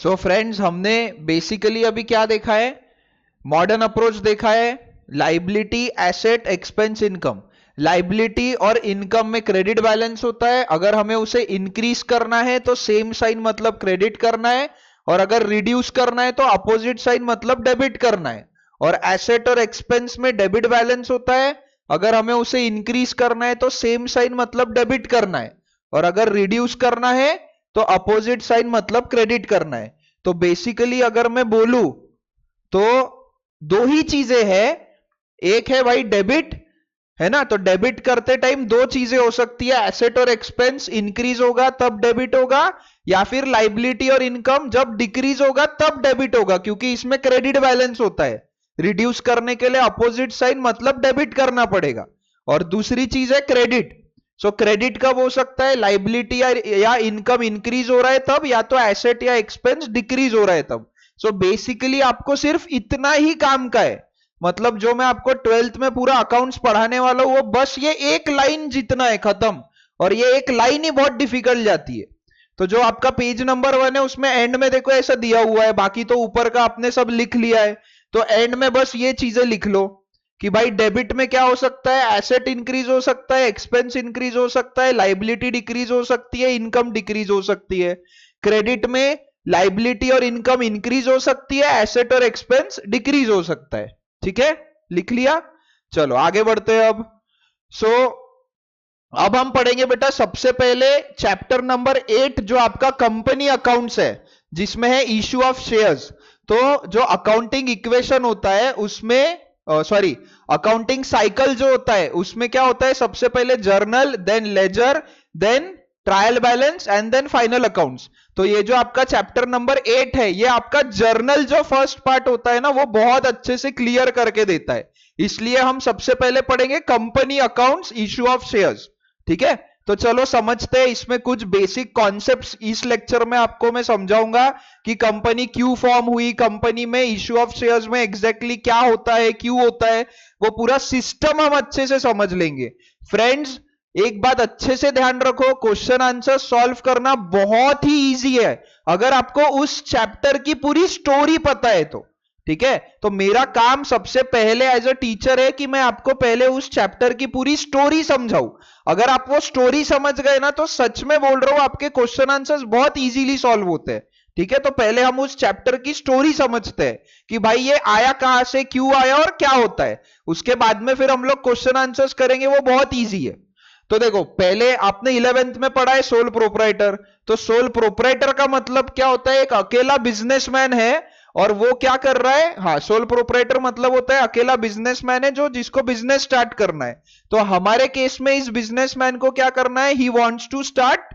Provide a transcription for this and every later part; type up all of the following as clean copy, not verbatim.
So friends, हमने basically अभी क्या देखा है? मॉडर्न अप्रोच देखा है। Liability, asset, expense, income. Liability और इनकम में क्रेडिट बैलेंस होता है। अगर हमें उसे इंक्रीज करना है तो सेम साइन मतलब क्रेडिट करना है, और अगर रिड्यूस करना है तो अपोजिट साइन मतलब डेबिट करना है। और एसेट और एक्सपेंस में डेबिट बैलेंस होता है। अगर हमें उसे इंक्रीज करना है तो सेम साइन मतलब डेबिट करना है, और अगर रिड्यूस करना है तो अपोजिट साइन मतलब क्रेडिट करना है। तो बेसिकली अगर मैं बोलूं तो दो ही चीजें हैं। एक है भाई डेबिट, है ना? तो डेबिट करते टाइम दो चीजें हो सकती है, एसेट और एक्सपेंस इंक्रीज होगा तब डेबिट होगा, या फिर लाइबिलिटी और इनकम जब डिक्रीज होगा तब डेबिट होगा, क्योंकि इसमें क्रेडिट बैलेंस होता है। रिड्यूस करने के लिए अपोजिट साइन मतलब डेबिट करना पड़ेगा। और दूसरी चीज है क्रेडिट। सो क्रेडिट कब हो सकता है? लाइबिलिटी या इनकम इंक्रीज हो रहा है तब, या तो एसेट या एक्सपेंस डिक्रीज हो रहा है तब। सो बेसिकली आपको सिर्फ इतना ही काम का है। मतलब जो मैं आपको 12th में पूरा अकाउंट्स पढ़ाने वाला हूं वो बस ये एक लाइन जितना है, खत्म। और ये एक लाइन ही बहुत डिफिकल्ट जाती है। तो जो आपका पेज नंबर 1 है उसमें एंड में देखो ऐसा दिया हुआ है, बाकी तो ऊपर का आपने सब लिख लिया है। तो एंड में बस ये चीजें लिख लो कि भाई डेबिट में क्या हो सकता है, एसेट इंक्रीज हो सकता है, एक्सपेंस इंक्रीज हो सकता है, लाइबिलिटी डिक्रीज हो सकती है, इनकम डिक्रीज हो सकती है। क्रेडिट में लाइबिलिटी और इनकम इंक्रीज हो सकती है, एसेट और एक्सपेंस डिक्रीज हो सकता है। ठीक है, लिख लिया? चलो आगे बढ़ते हैं अब। सो अब हम पढ़ेंगे बेटा सबसे पहले चैप्टर नंबर 8 जो आपका कंपनी अकाउंट्स है, जिसमें है इश्यू ऑफ शेयर्स। तो जो अकाउंटिंग इक्वेशन होता है उसमें, सॉरी, अकाउंटिंग साइकिल जो होता है उसमें क्या होता है, सबसे पहले journal, then ledger, then trial balance and then final accounts. तो ये जो आपका चैप्टर नंबर 8 है, ये आपका जर्नल जो फर्स्ट पार्ट होता है ना, वो बहुत अच्छे से क्लियर करके देता है। इसलिए हम सबसे पहले पढ़ेंगे company accounts, issue of shares. ठीक है, तो चलो समझते हैं। इसमें कुछ बेसिक कॉन्सेप्ट्स इस लेक्चर में आपको मैं समझाऊंगा कि कंपनी क्यों फॉर्म हुई, कंपनी में इश्यू ऑफ शेयर्स में एग्जैक्टली क्या होता है, क्यों होता है, वो पूरा सिस्टम हम अच्छे से समझ लेंगे। फ्रेंड्स, एक बात अच्छे से ध्यान रखो, क्वेश्चन आंसर सॉल्व करना बहुत ही इजी है अगर आपको उस चैप्टर की पूरी स्टोरी पता है तो। ठीक है, तो मेरा काम सबसे पहले एज अ टीचर है कि मैं आपको पहले उस चैप्टर की पूरी स्टोरी समझाऊं। अगर आप वो स्टोरी समझ गए ना, तो सच में बोल रहा हूं आपके क्वेश्चन आंसर्स बहुत इजीली सॉल्व होते हैं। ठीक है, तो पहले हम उस चैप्टर की स्टोरी समझते हैं कि भाई ये आया कहां से, क्यों आया और क्या होता है। उसके बाद में फिर हम लोग क्वेश्चन आंसर्स करेंगे, वो बहुत ईजी है। तो देखो, पहले आपने 11th में पढ़ा है सोल प्रोपराइटर। तो सोल प्रोपराइटर का मतलब क्या होता है? एक अकेला बिजनेसमैन है और वो क्या कर रहा है। हाँ, सोल प्रोपराइटर मतलब होता है अकेला बिजनेसमैन है जो जिसको बिजनेस स्टार्ट करना है। तो हमारे केस में इस बिजनेसमैन को क्या करना है? He wants to start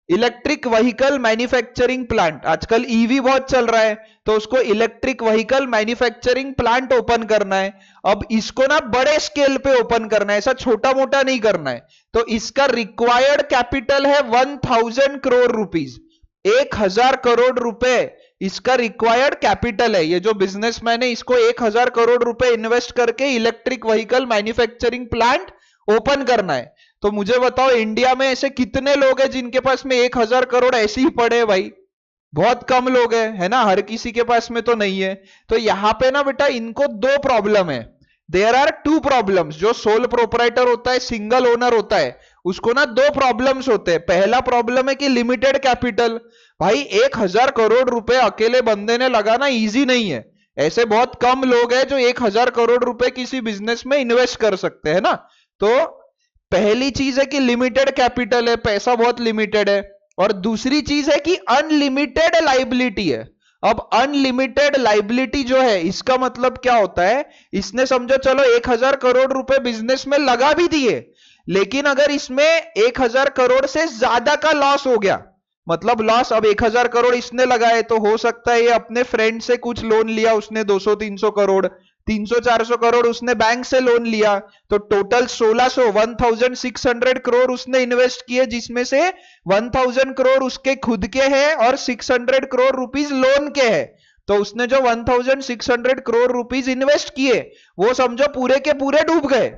electric vehicle manufacturing plant. आजकल ईवी बहुत चल रहा है, तो उसको electric vehicle manufacturing plant open करना है। अब इसको ना बड़े स्केल पे ओपन करना है, ऐसा छोटा मोटा नहीं करना है। तो इसका रिक्वायर्ड कैपिटल है 1000 करोड़ रुपीज। 1000 करोड़ रुपए इसका रिक्वायर्ड कैपिटल है। ये जो बिजनेसमैन है, इसको 1000 करोड़ रुपए इन्वेस्ट करके electric vehicle manufacturing plant open करना है। तो मुझे बताओ, इंडिया में ऐसे कितने लोग हैं जिनके पास में 1000 करोड़ ऐसे ही पड़े हैं भाई? बहुत कम लोग हैं, है ना? हर किसी के पास में तो नहीं है। तो यहां पे ना बेटा इनको दो प्रॉब्लम है। There are two problems. जो सोल प्रोपराइटर होता है, सिंगल ओनर होता है, उसको ना दो प्रॉब्लम्स होते हैं। पहला प्रॉब्लम है कि लिमिटेड कैपिटल। भाई 1000 करोड़ रुपए अकेले बंदे ने लगाना इजी नहीं है। ऐसे बहुत कम लोग हैं जो 1000 करोड़ रुपए किसी बिजनेस में इन्वेस्ट कर सकते हैं ना। तो पहली चीज है कि लिमिटेड कैपिटल है, पैसा बहुत लिमिटेड है। और दूसरी चीज है कि अनलिमिटेड लाइबिलिटी है। अब अनलिमिटेड लाइबिलिटी जो है, इसका मतलब क्या होता है? इसने समझो चलो 1000 करोड़ रुपए बिजनेस में लगा भी दिए, लेकिन अगर इसमें 1000 करोड़ से ज्यादा का लॉस हो गया, मतलब लॉस, अब 1000 करोड़ इसने लगाए तो हो सकता है ये अपने फ्रेंड से कुछ लोन लिया उसने 200-300 करोड़, 300-400 करोड़ उसने बैंक से लोन लिया, तो टोटल 1600 करोड़ उसने इन्वेस्ट किए, जिसमें से 1000 करोड़ उसके खुद के हैं और 600 करोड़ रुपीज लोन के हैं। तो उसने जो 1600 करोड़ रुपीज इन्वेस्ट किए, वो समझो पूरे के पूरे डूब गए,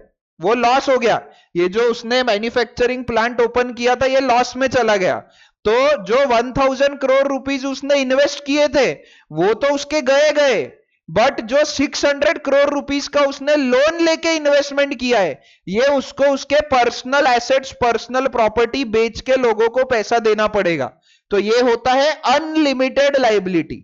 वो लॉस हो गया। ये जो उसने मैन्युफैक्चरिंग प्लांट ओपन किया था, ये लॉस में चला गया। तो जो 1000 करोड़ रुपीस उसने इन्वेस्ट किए थे वो तो उसके गए गए, बट जो 600 करोड़ रुपीस का उसने लोन लेके इन्वेस्टमेंट किया है, ये उसको उसके पर्सनल एसेट्स, पर्सनल प्रॉपर्टी बेच के लोगों को पैसा देना पड़ेगा। तो ये होता है अनलिमिटेड लाइबिलिटी।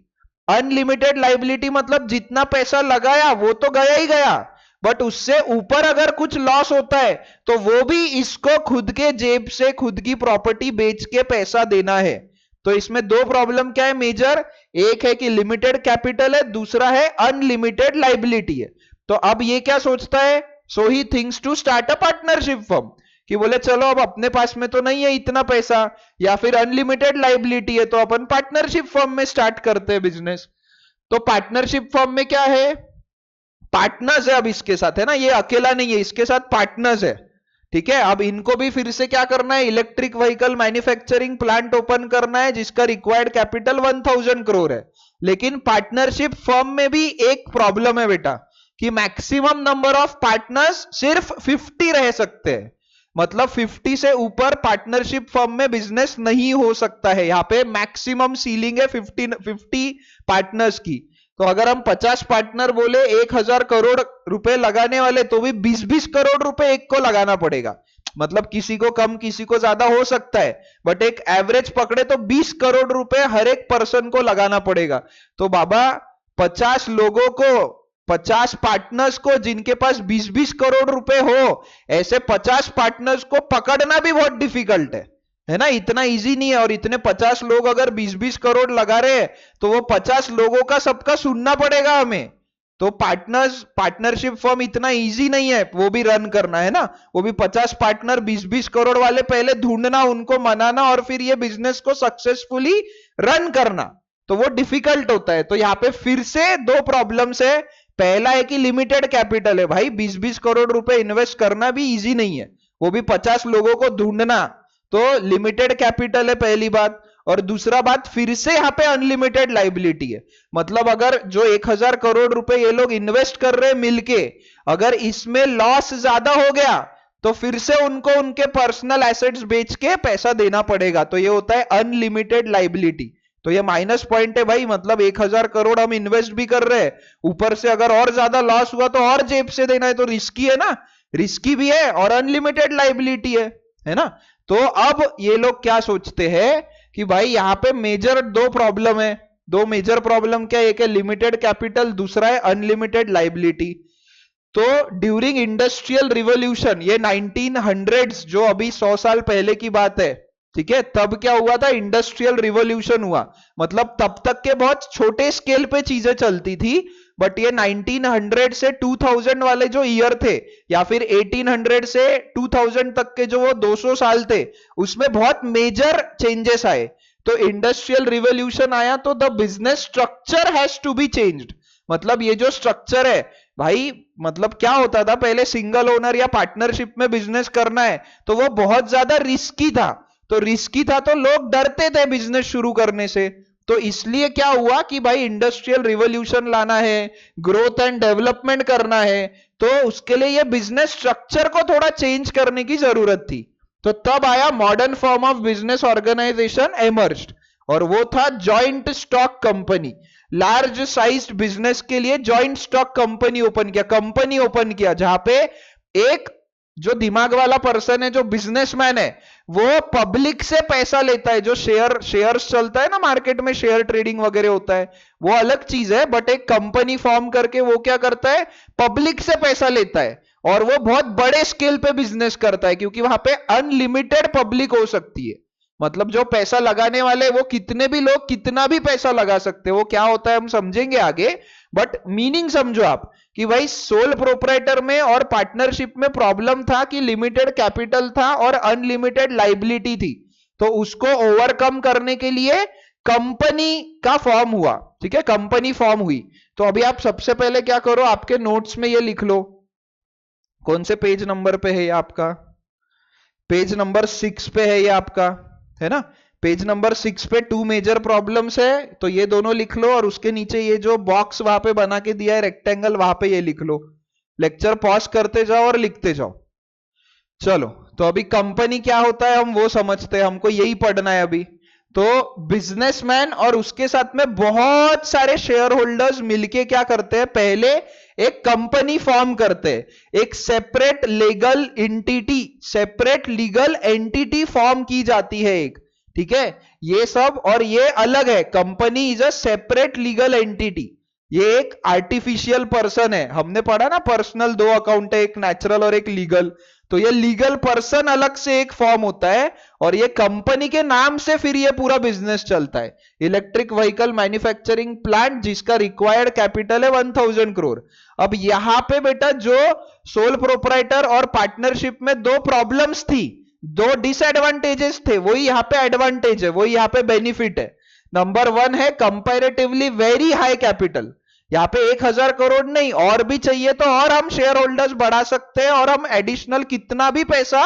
अनलिमिटेड लाइबिलिटी मतलब जितना पैसा लगाया वो तो गया ही गया, बट उससे ऊपर अगर कुछ लॉस होता है तो वो भी इसको खुद के जेब से, खुद की प्रॉपर्टी बेच के पैसा देना है। तो इसमें दो प्रॉब्लम क्या है मेजर, एक है कि लिमिटेड कैपिटल है, दूसरा है अनलिमिटेड लाइबिलिटी है। तो अब ये क्या सोचता है, so he thinks to start a partnership firm, कि बोले चलो अब अपने पास में तो नहीं है इतना पैसा या फिर अनलिमिटेड लाइबिलिटी है, तो अपन पार्टनरशिप फर्म में स्टार्ट करते हैं बिजनेस। तो पार्टनरशिप फर्म में क्या है, पार्टनर्स है अब इसके साथ, है ना, ये अकेला नहीं है, इसके साथ पार्टनर्स है। ठीक है, अब इनको भी फिर से क्या करना है, electric vehicle manufacturing plant open करना है जिसका रिक्वायर्ड कैपिटल 1000 करोड़ है। लेकिन पार्टनरशिप फर्म में भी एक प्रॉब्लम है बेटा, कि मैक्सिमम नंबर ऑफ पार्टनर्स सिर्फ 50 रह सकते हैं। मतलब 50 से ऊपर पार्टनरशिप फर्म में बिजनेस नहीं हो सकता है। यहां पे मैक्सिमम सीलिंग है 50 पार्टनर्स की। तो अगर हम 50 पार्टनर बोले 1000 करोड़ रुपए लगाने वाले, तो भी 20-20 करोड़ रुपए एक को लगाना पड़ेगा। मतलब किसी को कम किसी को ज्यादा हो सकता है, बट एक एवरेज पकड़े तो 20 करोड़ रुपए हर एक पर्सन को लगाना पड़ेगा। तो बाबा 50 लोगों को, 50 पार्टनर्स को जिनके पास 20-20 करोड़ रुपए हो, ऐसे 50 पार्टनर्स को पकड़ना भी बहुत डिफिकल्ट है ना, इतना इजी नहीं है। और इतने 50 लोग अगर 20-20 करोड़ लगा रहे हैं तो वो 50 लोगों का सबका सुनना पड़ेगा हमें। तो पार्टनरशिप फर्म इतना इजी नहीं है वो भी रन करना, है ना। वो भी 50 पार्टनर 20-20 करोड़ वाले पहले ढूंढना, उनको मनाना और फिर ये बिजनेस को सक्सेसफुली रन करना, तो वो डिफिकल्ट होता है। तो यहाँ पे फिर से दो प्रॉब्लम्स है। पहला है कि लिमिटेड कैपिटल है भाई, 20-20 करोड़ रुपए इन्वेस्ट करना भी इजी नहीं है, वो भी 50 लोगों को ढूंढना, तो लिमिटेड कैपिटल है पहली बात। और दूसरा बात, फिर से यहां पे अनलिमिटेड लाइबिलिटी है। मतलब अगर जो 1000 करोड़ रुपए ये लोग इन्वेस्ट कर रहे हैं मिलके, अगर इसमें लॉस ज्यादा हो गया तो फिर से उनको उनके पर्सनल एसेट्स बेच के पैसा देना पड़ेगा। तो ये होता है अनलिमिटेड लाइबिलिटी। तो ये माइनस पॉइंट है भाई, मतलब 1000 करोड़ हम इन्वेस्ट भी कर रहे हैं, ऊपर से अगर और ज्यादा लॉस हुआ तो और जेब से देना है, तो रिस्की है ना, रिस्की भी है और अनलिमिटेड लाइबिलिटी है ना। तो अब ये लोग क्या सोचते हैं कि भाई यहां पे मेजर दो प्रॉब्लम है। दो मेजर प्रॉब्लम क्या, एक है लिमिटेड कैपिटल, दूसरा है अनलिमिटेड लाइबिलिटी। तो ड्यूरिंग इंडस्ट्रियल रिवॉल्यूशन, ये 1900s, जो अभी 100 साल पहले की बात है, ठीक है, तब क्या हुआ था, इंडस्ट्रियल रिवॉल्यूशन हुआ। मतलब तब तक के बहुत छोटे स्केल पे चीजें चलती थी, बट ये 1900 से 2000 वाले जो ईयर थे, या फिर 1800 से 2000 तक के जो वो 200 साल थे, उसमें बहुत मेजर चेंजेस आए। तो इंडस्ट्रियल रिवॉल्यूशन आया तो the business structure has to be changed. मतलब ये जो स्ट्रक्चर है भाई, मतलब क्या होता था पहले, सिंगल ओनर या पार्टनरशिप में बिजनेस करना है तो वो बहुत ज्यादा रिस्की था। तो रिस्की था तो लोग डरते थे बिजनेस शुरू करने से। तो इसलिए क्या हुआ कि भाई इंडस्ट्रियल रिवॉल्यूशन लाना है, ग्रोथ एंड डेवलपमेंट करना है, तो उसके लिए ये बिजनेस स्ट्रक्चर को थोड़ा चेंज करने की जरूरत थी। तो तब आया modern form of business organisation emerged, और वो था joint stock company. Large sized business के लिए जॉइंट स्टॉक कंपनी ओपन किया, जहां पे एक जो दिमाग वाला पर्सन है, जो बिजनेसमैन है, वो पब्लिक से पैसा लेता है। जो शेयर्स चलता है ना मार्केट में, शेयर ट्रेडिंग वगैरह होता है, वो अलग चीज है, बट एक कंपनी फॉर्म करके वो क्या करता है, पब्लिक से पैसा लेता है, और वो बहुत बड़े स्केल पे बिजनेस करता है, क्योंकि वहां पे अनलिमिटेड पब्लिक हो सकती है। मतलब जो पैसा लगाने वाले, वो कितने भी लोग कितना भी पैसा लगा सकते हैं। वो क्या होता है हम समझेंगे आगे, बट मीनिंग समझो आप, कि भाई सोल प्रोप्राइटर में और पार्टनरशिप में प्रॉब्लम था कि लिमिटेड कैपिटल था और अनलिमिटेड लाइबिलिटी थी। तो उसको ओवरकम करने के लिए कंपनी का फॉर्म हुआ। ठीक है, कंपनी फॉर्म हुई। तो अभी आप सबसे पहले क्या करो, आपके नोट्स में ये लिख लो, कौन से पेज नंबर पे है ये आपका, पेज नंबर 6 पे है ये आपका, है ना। पेज नंबर 6 पे 2 मेजर प्रॉब्लम्स है, तो ये दोनों लिख लो, और उसके नीचे ये जो बॉक्स वहां पे बना के दिया है रेक्टेंगल, वहां पे ये लिख लो। लेक्चर पॉज करते जाओ और लिखते जाओ। चलो, तो अभी कंपनी क्या होता है हम वो समझते हैं, हमको यही पढ़ना है अभी। तो बिजनेसमैन और उसके साथ में बहुत सारे शेयर होल्डर्स मिलके क्या करते हैं, पहले एक कंपनी फॉर्म करते हैं, एक सेपरेट लीगल एंटिटी फॉर्म की जाती है एक, ठीक है। ये सब और ये अलग है, company is a separate legal entity, ये एक आर्टिफिशियल पर्सन है। हमने पढ़ा ना पर्सनल दो अकाउंट है, एक नेचुरल और एक लीगल। तो ये लीगल पर्सन अलग से एक फॉर्म होता है और ये कंपनी के नाम से फिर ये पूरा बिजनेस चलता है। इलेक्ट्रिक व्हीकल मैन्युफैक्चरिंग प्लांट जिसका रिक्वायर्ड कैपिटल है 1000 करोड़। अब यहां पे बेटा जो सोल प्रोपराइटर और पार्टनरशिप में दो प्रॉब्लम्स थी, दो डिसएडवांटेजेस थे, वही यहां पे एडवांटेज है, वही यहां पे बेनिफिट है। नंबर 1 है कंपैरेटिवली वेरी हाई कैपिटल, यहां पे 1000 करोड़ नहीं और भी चाहिए तो और हम शेयर होल्डर्स बढ़ा सकते हैं और हम एडिशनल कितना भी पैसा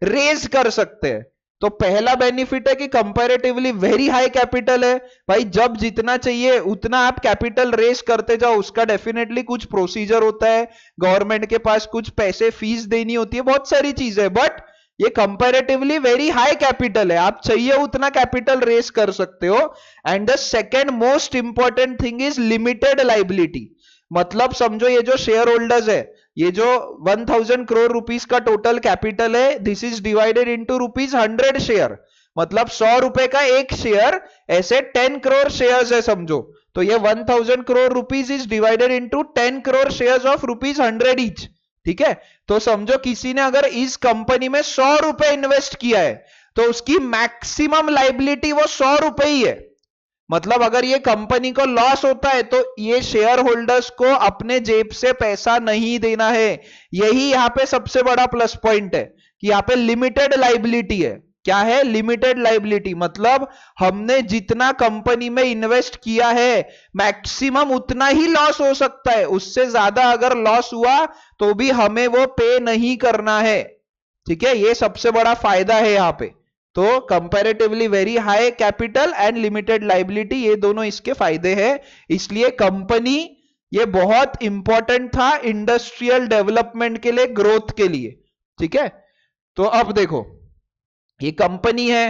रेज कर सकते हैं। तो पहला बेनिफिट है कि कंपैरेटिवली वेरी हाई कैपिटल है, भाई जब जितना चाहिए उतना आप कैपिटल रेज करते जाओ, उसका डेफिनेटली कुछ प्रोसीजर होता है, गवर्नमेंट के पास कुछ पैसे फीस देनी होती है, बहुत सारी चीजें, बट ये कंपैरेटिवली वेरी हाई कैपिटल है, आप चाहिए उतना कैपिटल रेस कर सकते हो। And the second most important thing is limited liability, मतलब समझो ये जो शेयर होल्डर्स है, ये जो 1000 करोड़ रुपीस का टोटल कैपिटल है, this is divided into rupees 100 share, मतलब 100 रुपए का एक शेयर, ऐसे 10 करोड़ शेयर्स है समझो। तो ये 1000 crore rupees is divided into 10 crore shares of rupees 100 each, ठीक है। तो समझो किसी ने अगर इस कंपनी में 100 रुपए इन्वेस्ट किया है तो उसकी मैक्सिमम लाइबिलिटी वो 100 रुपए ही है, मतलब अगर ये कंपनी को लॉस होता है तो ये शेयर होल्डर्स को अपने जेब से पैसा नहीं देना है। यही यहां पे सबसे बड़ा प्लस पॉइंट है कि यहां पे लिमिटेड लाइबिलिटी है। क्या है? लिमिटेड लाइबिलिटी, मतलब हमने जितना कंपनी में इन्वेस्ट किया है मैक्सिमम उतना ही लॉस हो सकता है, उससे ज्यादा अगर लॉस हुआ तो भी हमें वो पे नहीं करना है, ठीक है। ये सबसे बड़ा फायदा है यहां पे। तो comparatively very high capital and limited liability, ये दोनों इसके फायदे हैं, इसलिए कंपनी ये बहुत इंपॉर्टेंट था इंडस्ट्रियल डेवलपमेंट के लिए, ग्रोथ के लिए, ठीक है। तो अब देखो ये कंपनी है,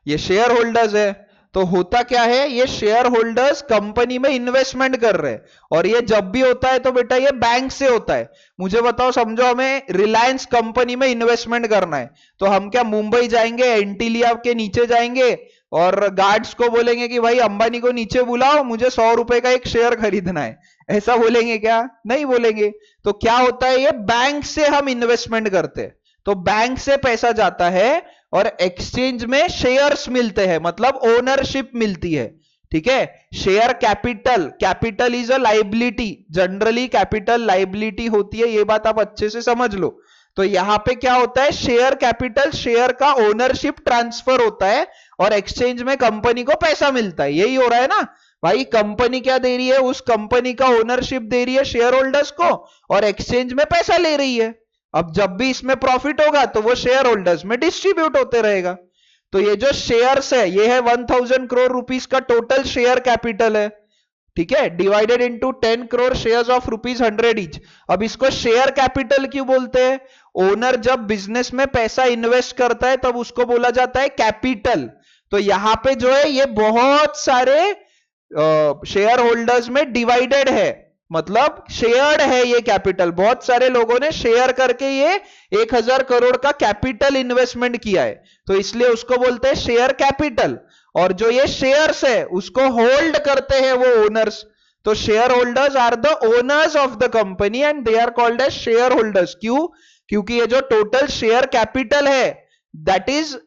ये शेयर होल्डर्स है, तो होता क्या है, ये शेयर होल्डर्स कंपनी में इन्वेस्टमेंट कर रहे हैं और ये जब भी होता है तो बेटा ये बैंक से होता है। मुझे बताओ, समझो हमें रिलायंस कंपनी में इन्वेस्टमेंट करना है तो हम क्या मुंबई जाएंगे, एंटीलिया के नीचे जाएंगे और गार्ड्स को बोलेंगे कि भाई अंबानी को नीचे बुलाओ, मुझे 100 रुपए का एक शेयर खरीदना है, ऐसा बोलेंगे क्या? नहीं बोलेंगे। तो क्या होता है, ये बैंक से हम इन्वेस्टमेंट करते हैं, तो बैंक से पैसा जाता है और एक्सचेंज में शेयर्स मिलते हैं, मतलब ओनरशिप मिलती है, ठीक है। Share capital is a liability, generally capital liability होती है, ये बात आप अच्छे से समझ लो। तो यहां पे क्या होता है, शेयर कैपिटल, शेयर का ओनरशिप ट्रांसफर होता है और एक्सचेंज में कंपनी को पैसा मिलता है, यही हो रहा है ना भाई। कंपनी क्या दे रही है, उस कंपनी का ओनरशिप दे रही है शेयर होल्डर्स को और एक्सचेंज में पैसा ले रही है। अब जब भी इसमें प्रॉफिट होगा तो वो शेयर होल्डर्स में डिस्ट्रीब्यूट होते रहेगा। तो ये जो शेयर्स है, ये है 1000 करोड़ रुपीस का टोटल शेयर कैपिटल है, ठीक है, divided into 10 crore shares of rupees 100 each. अब इसको शेयर कैपिटल क्यों बोलते हैं? ओनर जब बिजनेस में पैसा इन्वेस्ट करता है तब उसको बोला जाता है कैपिटल। तो यहां पे जो है ये बहुत सारे शेयर होल्डर्स में डिवाइडेड है, मतलब शेयर्ड है ये कैपिटल, बहुत सारे लोगों ने शेयर करके ये 1000 करोड़ का कैपिटल इन्वेस्टमेंट किया है, तो इसलिए उसको बोलते हैं शेयर कैपिटल। और जो ये शेयर्स है उसको होल्ड करते हैं वो ओनर्स, तो share holders are the owners of the company and they are called as share holders. क्यों? क्योंकि ये जो टोटल शेयर कैपिटल है that is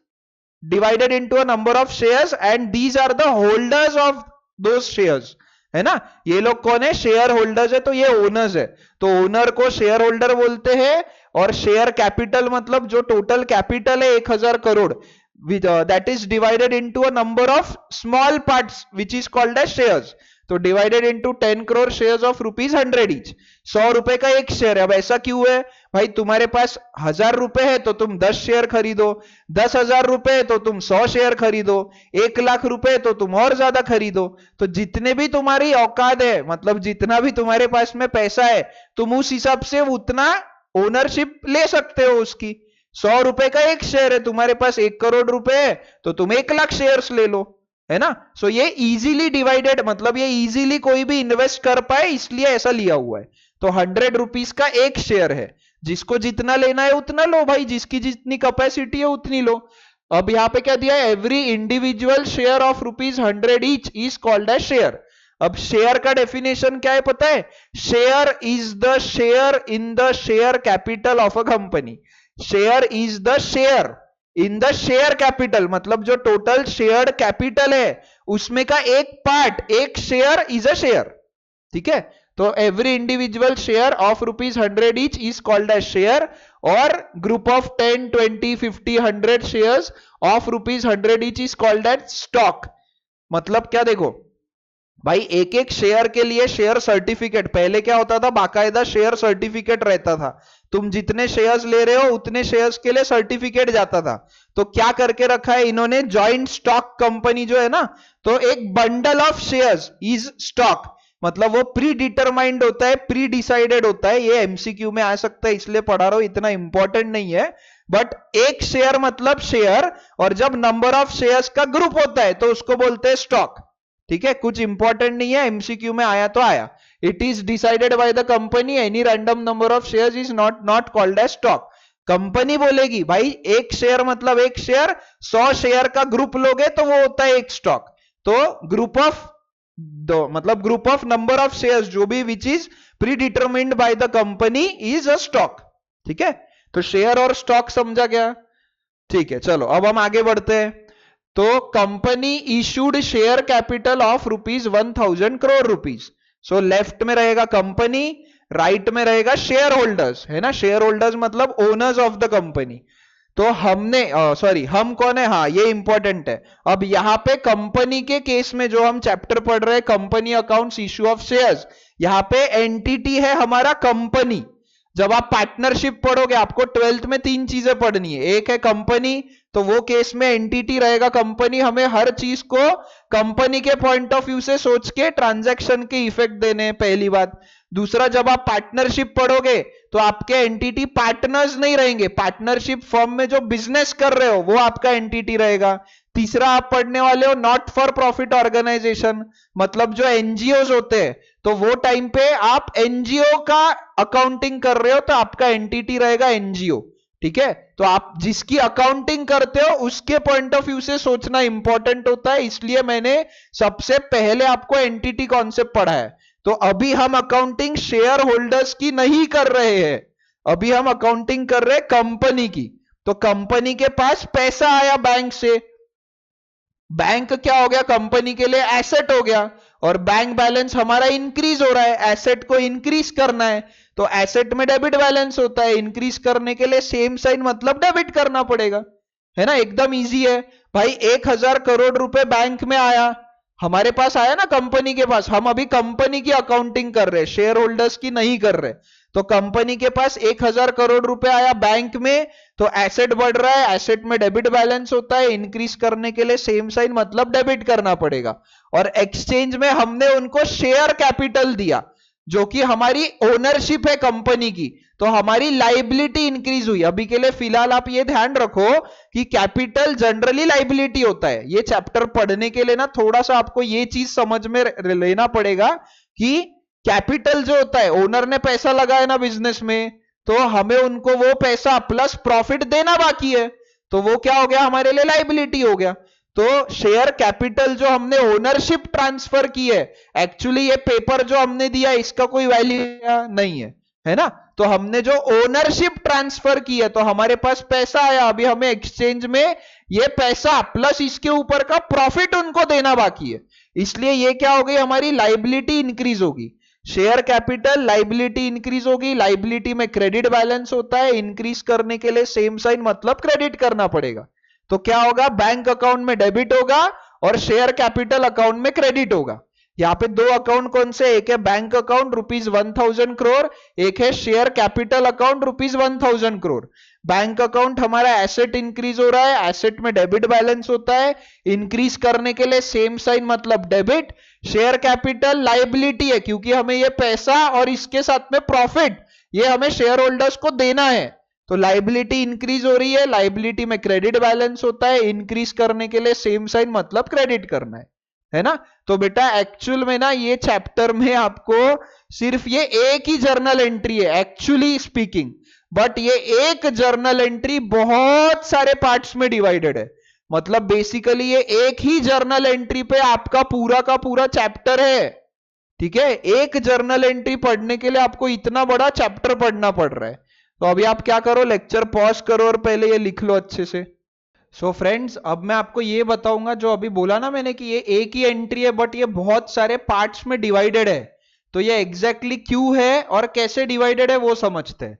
divided into a number of shares and these are the holders of those shares, है ना। ये लोग कौन है? शेयर होल्डर्स है, तो ये ओनर्स है, तो ओनर को शेयर होल्डर बोलते हैं। और शेयर कैपिटल मतलब जो टोटल कैपिटल है 1000 crore, that is divided into a number of small parts which is called as shares, तो divided into 10 crore shares of rupees 100 each. 100 रुपए का एक शेयर है। अब ऐसा क्यों है भाई, तुम्हारे पास 1000 रुपए है तो तुम 10 शेयर खरीदो, 10,000 रुपए है तो तुम 100 शेयर खरीदो, 1 लाख रुपए तो तुम और ज्यादा खरीदो। तो जितने भी तुम्हारी औकात है, मतलब जितना भी तुम्हारे पास में पैसा है, तुम उस हिसाब से उतना ओनरशिप ले सकते हो उसकी। 100 रुपए का एक शेयर है, तुम्हारे पास 1 करोड़ रुपए है तो तुम 1 लाख शेयर्स ले लो, है ना। सो ये इजीली डिवाइडेड, मतलब ये इजीली कोई भी इन्वेस्ट कर पाए, इसलिए ऐसा लिया हुआ है। तो 100 रुपीज का एक शेयर है, जिसको जितना लेना है उतना लो भाई, जिसकी जितनी कैपेसिटी है उतनी लो। अब यहां पे क्या दिया है, every individual share of ₹100 each is called as share. अब शेयर का डेफिनेशन क्या है पता है, share is the share in the share capital of a company. Share is the share in the share capital, मतलब जो टोटल शेयर कैपिटल है उसमें का एक पार्ट, एक शेयर इज अ शेयर। ठीक है, तो every individual share of ₹100 each is called as share, और group of 10, 20, 50, 100 shares of ₹100 each is called as stock. मतलब क्या, देखो भाई, एक एक शेयर के लिए शेयर सर्टिफिकेट, पहले क्या होता था, बाकायदा शेयर सर्टिफिकेट रहता था, तुम जितने शेयर्स ले रहे हो उतने शेयर्स के लिए सर्टिफिकेट जाता था। तो क्या करके रखा है इन्होंने, जॉइंट स्टॉक कंपनी जो है ना, तो एक bundle of shares is stock, मतलब वो प्री डिटरमाइंड होता है, प्री डिसाइडेड होता है। ये एमसीक्यू में आ सकता है इसलिए पढ़ा रहा हूं, इतना इंपॉर्टेंट नहीं है, बट एक शेयर मतलब शेयर, और जब नंबर ऑफ शेयर्स का ग्रुप होता है तो उसको बोलते हैं स्टॉक। ठीक है, कुछ इंपॉर्टेंट नहीं है, एमसीक्यू में आया तो आया। It is decided by the company, any random number of shares is not called as stock. Company बोलेगी भाई एक शेयर मतलब एक शेयर, 100 शेयर का ग्रुप लोगे तो वो होता है एक स्टॉक। तो ग्रुप ऑफ दो, मतलब group of number of shares जो भी which is pre determined by the company is a stock. ठीक है, तो शेयर और स्टॉक समझा गया। ठीक है, चलो अब हम आगे बढ़ते हैं। तो company issued share capital of ₹1000 crore. So left में रहेगा कंपनी, राइट में रहेगा शेयर होल्डर्स, है ना। शेयर होल्डर्स मतलब ओनर्स ऑफ द कंपनी। तो हमने सॉरी, हम कौन है, हाँ ये इंपॉर्टेंट है। अब यहां पे कंपनी के केस में जो हम चैप्टर पढ़ रहे हैं, company accounts issue of shares, यहां पे एंटिटी है हमारा कंपनी। जब आप पार्टनरशिप पढ़ोगे आपको 12th में 3 चीजें पढ़नी है, एक है कंपनी, तो वो केस में एंटिटी रहेगा कंपनी। हमें हर चीज को कंपनी के पॉइंट ऑफ व्यू से सोच के ट्रांजैक्शन के इफेक्ट देने हैं, पहली बात। दूसरा, जब आप पार्टनरशिप पढ़ोगे तो आपके एंटिटी पार्टनर्स नहीं रहेंगे, पार्टनरशिप फर्म में जो बिजनेस कर रहे हो वो आपका एंटिटी रहेगा। तीसरा, आप पढ़ने वाले हो नॉट फॉर प्रॉफिट ऑर्गेनाइजेशन, मतलब जो एनजीओज होते हैं, तो वो टाइम पे आप एनजीओ का अकाउंटिंग कर रहे हो तो आपका एंटिटी रहेगा एनजीओ। ठीक है, तो आप जिसकी अकाउंटिंग करते हो उसके पॉइंट ऑफ व्यू से सोचना इंपॉर्टेंट होता है, इसलिए मैंने सबसे पहले आपको एंटिटी कॉन्सेप्ट पढ़ा है। तो अभी हम अकाउंटिंग शेयर होल्डर्स की नहीं कर रहे हैं, अभी हम अकाउंटिंग कर रहे हैं कंपनी की। तो कंपनी के पास पैसा आया बैंक से, बैंक क्या हो गया, कंपनी के लिए एसेट हो गया, और बैंक बैलेंस हमारा इंक्रीज हो रहा है, एसेट को इंक्रीज करना है तो एसेट में डेबिट बैलेंस होता है, इंक्रीज करने के लिए सेम साइन मतलब डेबिट करना पड़ेगा, है ना। एकदम इजी है भाई। 1000 करोड़ रुपए बैंक में आया, हमारे पास आया ना कंपनी के पास, हम अभी कंपनी की अकाउंटिंग कर रहे हैं, शेयर होल्डर्स की नहीं कर रहे। तो कंपनी के पास 1000 करोड़ रुपए आया बैंक में, तो एसेट बढ़ रहा है, एसेट में डेबिट बैलेंस होता है, इंक्रीज करने के लिए सेम साइन मतलब डेबिट करना पड़ेगा। और एक्सचेंज में हमने उनको शेयर कैपिटल दिया जो कि हमारी ओनरशिप है कंपनी की, तो हमारी लाइबिलिटी इंक्रीज हुई। अभी के लिए फिलहाल आप ये ध्यान रखो कि कैपिटल जनरली लाइबिलिटी होता है। ये चैप्टर पढ़ने के लिए ना थोड़ा सा आपको ये चीज समझ में लेना पड़ेगा कि कैपिटल जो होता है, ओनर ने पैसा लगाया ना बिजनेस में, तो हमें उनको वो पैसा प्लस प्रॉफिट देना बाकी है, तो वो क्या हो गया, हमारे लिए लाइबिलिटी हो गया। तो शेयर कैपिटल जो हमने ओनरशिप ट्रांसफर की है, एक्चुअली ये पेपर जो हमने दिया इसका कोई वैल्यू नहीं है ना। तो हमने जो ओनरशिप ट्रांसफर की है तो हमारे पास पैसा आया, अभी हमें एक्सचेंज में ये पैसा प्लस इसके ऊपर का प्रॉफिट उनको देना बाकी है, इसलिए ये क्या हो गई, हमारी लाइबिलिटी इंक्रीज होगी। शेयर कैपिटल, लाइबिलिटी इंक्रीज होगी, लाइबिलिटी में क्रेडिट बैलेंस होता है, इंक्रीज करने के लिए सेम साइन मतलब क्रेडिट करना पड़ेगा। तो क्या होगा, बैंक अकाउंट में डेबिट होगा और शेयर कैपिटल अकाउंट में क्रेडिट होगा। यहां पे दो अकाउंट कौन से, एक है बैंक अकाउंट ₹1000 करोड़, एक है share capital account ₹1000 crore. Bank account हमारा एसेट इंक्रीज हो रहा है, एसेट में डेबिट बैलेंस होता है, इंक्रीज करने के लिए सेम साइन मतलब डेबिट। शेयर कैपिटल लाइबिलिटी है क्योंकि हमें ये पैसा और इसके साथ में प्रॉफिट ये हमें शेयर होल्डर्स को देना है, तो लाइबिलिटी इंक्रीज हो रही है, लाइबिलिटी में क्रेडिट बैलेंस होता है, इंक्रीज करने के लिए सेम साइन मतलब क्रेडिट करना है ना। तो बेटा एक्चुअल में ना ये चैप्टर में आपको सिर्फ ये एक ही जर्नल एंट्री है एक्चुअली स्पीकिंग, बट ये एक जर्नल एंट्री बहुत सारे पार्ट्स में डिवाइडेड है। मतलब बेसिकली ये एक ही जर्नल एंट्री पे आपका पूरा का पूरा चैप्टर है। ठीक है, एक जर्नल एंट्री पढ़ने के लिए आपको इतना बड़ा चैप्टर पढ़ना पड़ रहा है। तो अभी आप क्या करो, लेक्चर पॉज करो और पहले ये लिख लो अच्छे से। सो फ्रेंड्स, अब मैं आपको ये बताऊंगा जो अभी बोला ना मैंने कि ये एक ही एंट्री है बट ये बहुत सारे पार्ट्स में डिवाइडेड है। तो ये एग्जैक्टली क्यों है और कैसे डिवाइडेड है वो समझते हैं।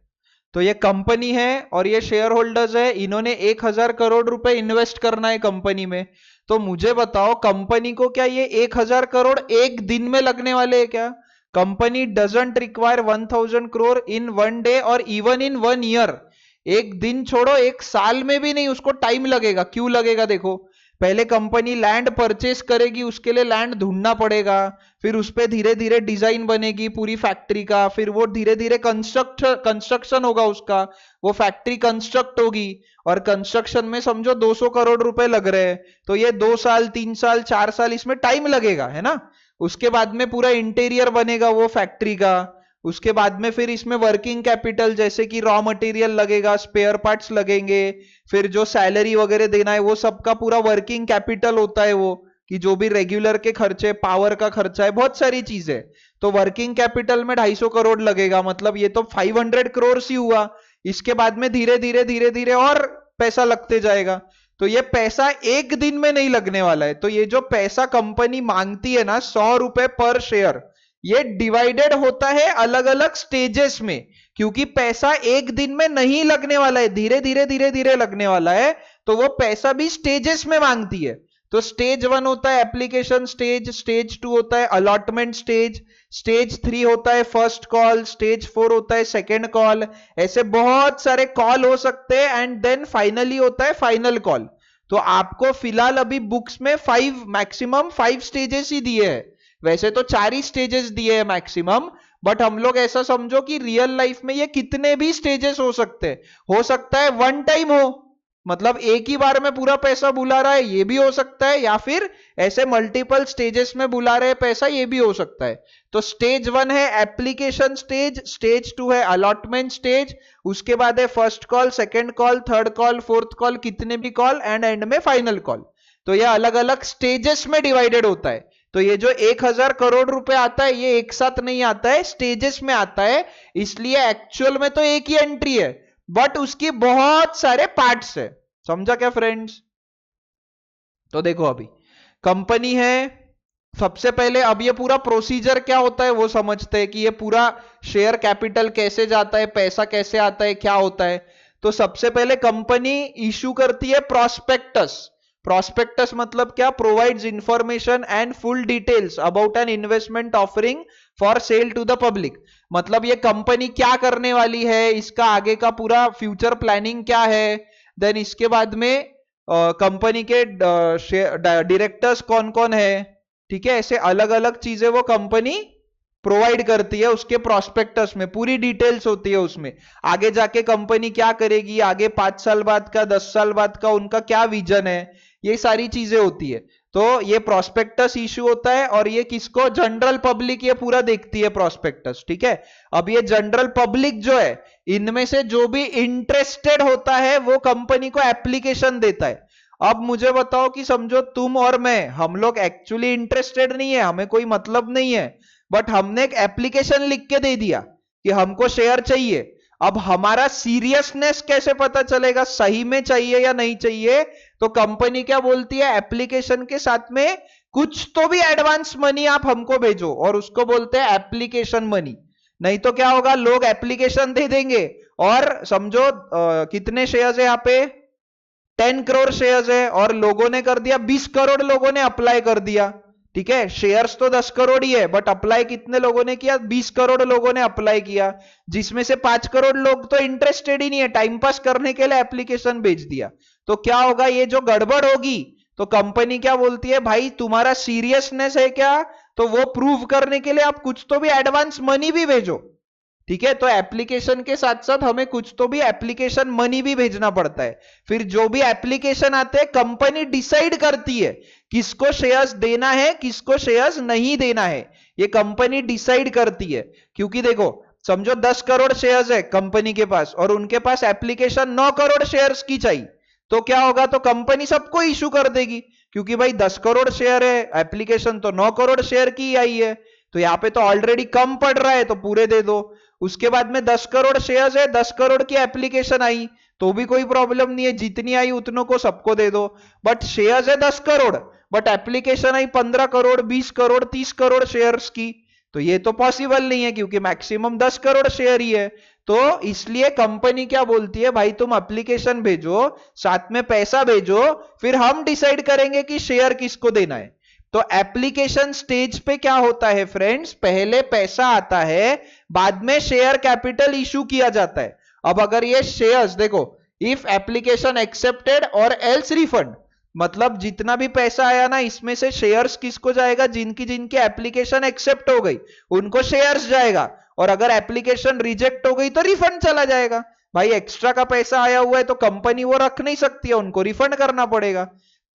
तो ये कंपनी है और ये शेयर होल्डर्स है, इन्होंने 1000 करोड़ रुपए इन्वेस्ट करना है कंपनी में। तो मुझे बताओ कंपनी को क्या ये 1000 करोड़ एक दिन में लगने वाले हैं क्या? Company doesn't require 1000 crore in 1 day और इवन इन 1 ईयर। एक दिन छोड़ो, एक साल में भी नहीं, उसको टाइम लगेगा। क्यों लगेगा? देखो, पहले कंपनी लैंड परचेस करेगी, उसके लिए लैंड ढूंढना पड़ेगा, फिर उस पर धीरे धीरे डिजाइन बनेगी पूरी फैक्ट्री का, फिर वो धीरे धीरे कंस्ट्रक्शन होगा उसका, वो फैक्ट्री कंस्ट्रक्ट होगी और कंस्ट्रक्शन में समझो 200 करोड़ रुपए लग रहे हैं। तो ये 2 साल 3 साल 4 साल इसमें टाइम लगेगा, है ना। उसके बाद में पूरा इंटीरियर बनेगा वो फैक्ट्री का, उसके बाद में फिर इसमें वर्किंग कैपिटल जैसे कि रॉ मटेरियल लगेगा, स्पेयर पार्ट्स लगेंगे, फिर जो सैलरी वगैरह देना है वो सबका पूरा वर्किंग कैपिटल होता है, वो कि जो भी रेगुलर के खर्चे, पावर का खर्चा है, बहुत सारी चीजें। तो वर्किंग कैपिटल में 250 करोड़ लगेगा, मतलब ये तो 500 करोड़ ही हुआ। इसके बाद में धीरे धीरे और पैसा लगते जाएगा। तो ये पैसा एक दिन में नहीं लगने वाला है। तो ये जो पैसा कंपनी मांगती है ना 100 रुपए पर शेयर, ये डिवाइडेड होता है अलग अलग स्टेजेस में, क्योंकि पैसा एक दिन में नहीं लगने वाला है, धीरे धीरे लगने वाला है। तो वो पैसा भी स्टेजेस में मांगती है। तो स्टेज 1 होता है एप्लीकेशन स्टेज, स्टेज 2 होता है अलॉटमेंट स्टेज, स्टेज 3 होता है फर्स्ट कॉल, स्टेज 4 होता है सेकेंड कॉल। ऐसे बहुत सारे कॉल हो सकते हैं एंड देन फाइनली होता है फाइनल कॉल। तो आपको फिलहाल अभी बुक्स में मैक्सिमम 5 स्टेजेस ही दिए हैं। वैसे तो 4 ही स्टेजेस दिए हैं मैक्सिमम, बट हम लोग ऐसा समझो कि रियल लाइफ में ये कितने भी स्टेजेस हो सकते हैं। हो सकता है 1 टाइम हो, मतलब एक ही बार में पूरा पैसा बुला रहा है, ये भी हो सकता है, या फिर ऐसे मल्टीपल स्टेजेस में बुला रहे पैसा, ये भी हो सकता है। तो स्टेज 1 है एप्लीकेशन स्टेज, स्टेज 2 है अलॉटमेंट स्टेज, उसके बाद है first call, second call, third call, fourth call, कितने भी कॉल, एंड में फाइनल कॉल। तो ये अलग अलग स्टेजेस में डिवाइडेड होता है। तो ये जो 1000 करोड़ रुपए आता है ये एक साथ नहीं आता है, स्टेजेस में आता है। इसलिए एक्चुअल में तो एक ही एंट्री है बट उसकी बहुत सारे पार्ट्स है। समझा क्या फ्रेंड्स? तो देखो अभी कंपनी है, सबसे पहले अब ये पूरा प्रोसीजर क्या होता है वो समझते हैं कि ये पूरा शेयर कैपिटल कैसे जाता है, पैसा कैसे आता है, क्या होता है। तो सबसे पहले कंपनी इशू करती है प्रॉस्पेक्टस। प्रॉस्पेक्टस मतलब क्या? Provides information and full details about an investment offering for sale to the public. मतलब ये कंपनी क्या करने वाली है, इसका आगे का पूरा फ्यूचर प्लानिंग क्या है, देन इसके बाद में कंपनी के डायरेक्टर्स कौन कौन है, ठीक है, ऐसे अलग अलग चीजें वो कंपनी प्रोवाइड करती है उसके प्रोस्पेक्टस में, पूरी डिटेल्स होती है उसमें। आगे जाके कंपनी क्या करेगी, आगे 5 साल बाद का, 10 साल बाद का उनका क्या विजन है, ये सारी चीजें होती है। तो ये प्रोस्पेक्टस इशू होता है और ये किसको? जनरल पब्लिक ये पूरा देखती है प्रोस्पेक्टस, ठीक है। अब ये जनरल पब्लिक जो है, इनमें से जो भी इंटरेस्टेड होता है वो कंपनी को एप्लीकेशन देता है। अब मुझे बताओ कि समझो तुम और मैं, हम लोग एक्चुअली इंटरेस्टेड नहीं है, हमें कोई मतलब नहीं है, बट हमने एक एप्लीकेशन लिख के दे दिया कि हमको शेयर चाहिए। अब हमारा सीरियसनेस कैसे पता चलेगा, सही में चाहिए या नहीं चाहिए? तो कंपनी क्या बोलती है, एप्लीकेशन के साथ में कुछ तो भी एडवांस मनी आप हमको भेजो, और उसको बोलते हैं एप्लीकेशन मनी। नहीं तो क्या होगा, लोग एप्लीकेशन दे देंगे और समझो कितने शेयर्स है यहाँ पे, 10 करोड़ शेयर्स है, और लोगों ने कर दिया 20 करोड़ लोगों ने अप्लाई कर दिया, ठीक है। शेयर्स तो 10 करोड़ ही है बट अप्लाई कितने लोगों ने किया? 20 करोड़ लोगों ने अप्लाई किया, जिसमें से 5 करोड़ लोग तो इंटरेस्टेड ही नहीं है, टाइम पास करने के लिए एप्लीकेशन भेज दिया। तो क्या होगा, ये जो गड़बड़ होगी तो कंपनी क्या बोलती है, भाई तुम्हारा सीरियसनेस है क्या, तो वो प्रूव करने के लिए आप कुछ तो भी एडवांस मनी भी भेजो, ठीक है, तो एप्लीकेशन के साथ साथ हमें कुछ तो भी एप्लीकेशन मनी भी भेजना पड़ता है। फिर जो भी एप्लीकेशन आते हैं कंपनी डिसाइड करती है किसको शेयर्स देना है किसको शेयर्स नहीं देना है, ये कंपनी डिसाइड करती है। क्योंकि देखो समझो 10 करोड़ शेयर्स है कंपनी के पास और उनके पास एप्लीकेशन 9 करोड़ शेयर्स की चाहिए, तो क्या होगा, तो कंपनी सबको इशू कर देगी, क्योंकि भाई 10 करोड़ शेयर है, एप्लीकेशन तो 9 करोड़ शेयर की आई है, तो यहां पे तो ऑलरेडी कम पड़ रहा है तो पूरे दे दो। उसके बाद में 10 करोड़ शेयर्स है, 10 करोड़ की एप्लीकेशन आई तो भी कोई प्रॉब्लम नहीं है, जितनी आई उतनों को सबको दे दो। बट शेयर्स है 10 crore, but application I 15 crore 20 crore 30 crore shares की, तो ये तो पॉसिबल नहीं है क्योंकि मैक्सिमम 10 करोड़ शेयर ही है। तो इसलिए कंपनी क्या बोलती है, भाई तुम एप्लीकेशन भेजो, साथ में पैसा भेजो, फिर हम डिसाइड करेंगे कि शेयर किसको देना है। तो एप्लीकेशन स्टेज पे क्या होता है फ्रेंड्स, पहले पैसा आता है, बाद में शेयर कैपिटल इशू किया जाता है। अब अगर ये शेयर्स देखो, इफ एप्लीकेशन एक्सेप्टेड और एल्स रिफंड, मतलब जितना भी पैसा आया ना इसमें से शेयर्स किसको जाएगा, जिनकी जिनकी एप्लीकेशन एक्सेप्ट हो गई उनको शेयर्स जाएगा, और अगर एप्लीकेशन रिजेक्ट हो गई तो रिफंड चला जाएगा। भाई एक्स्ट्रा का पैसा आया हुआ है तो कंपनी वो रख नहीं सकती है, उनको रिफंड करना पड़ेगा।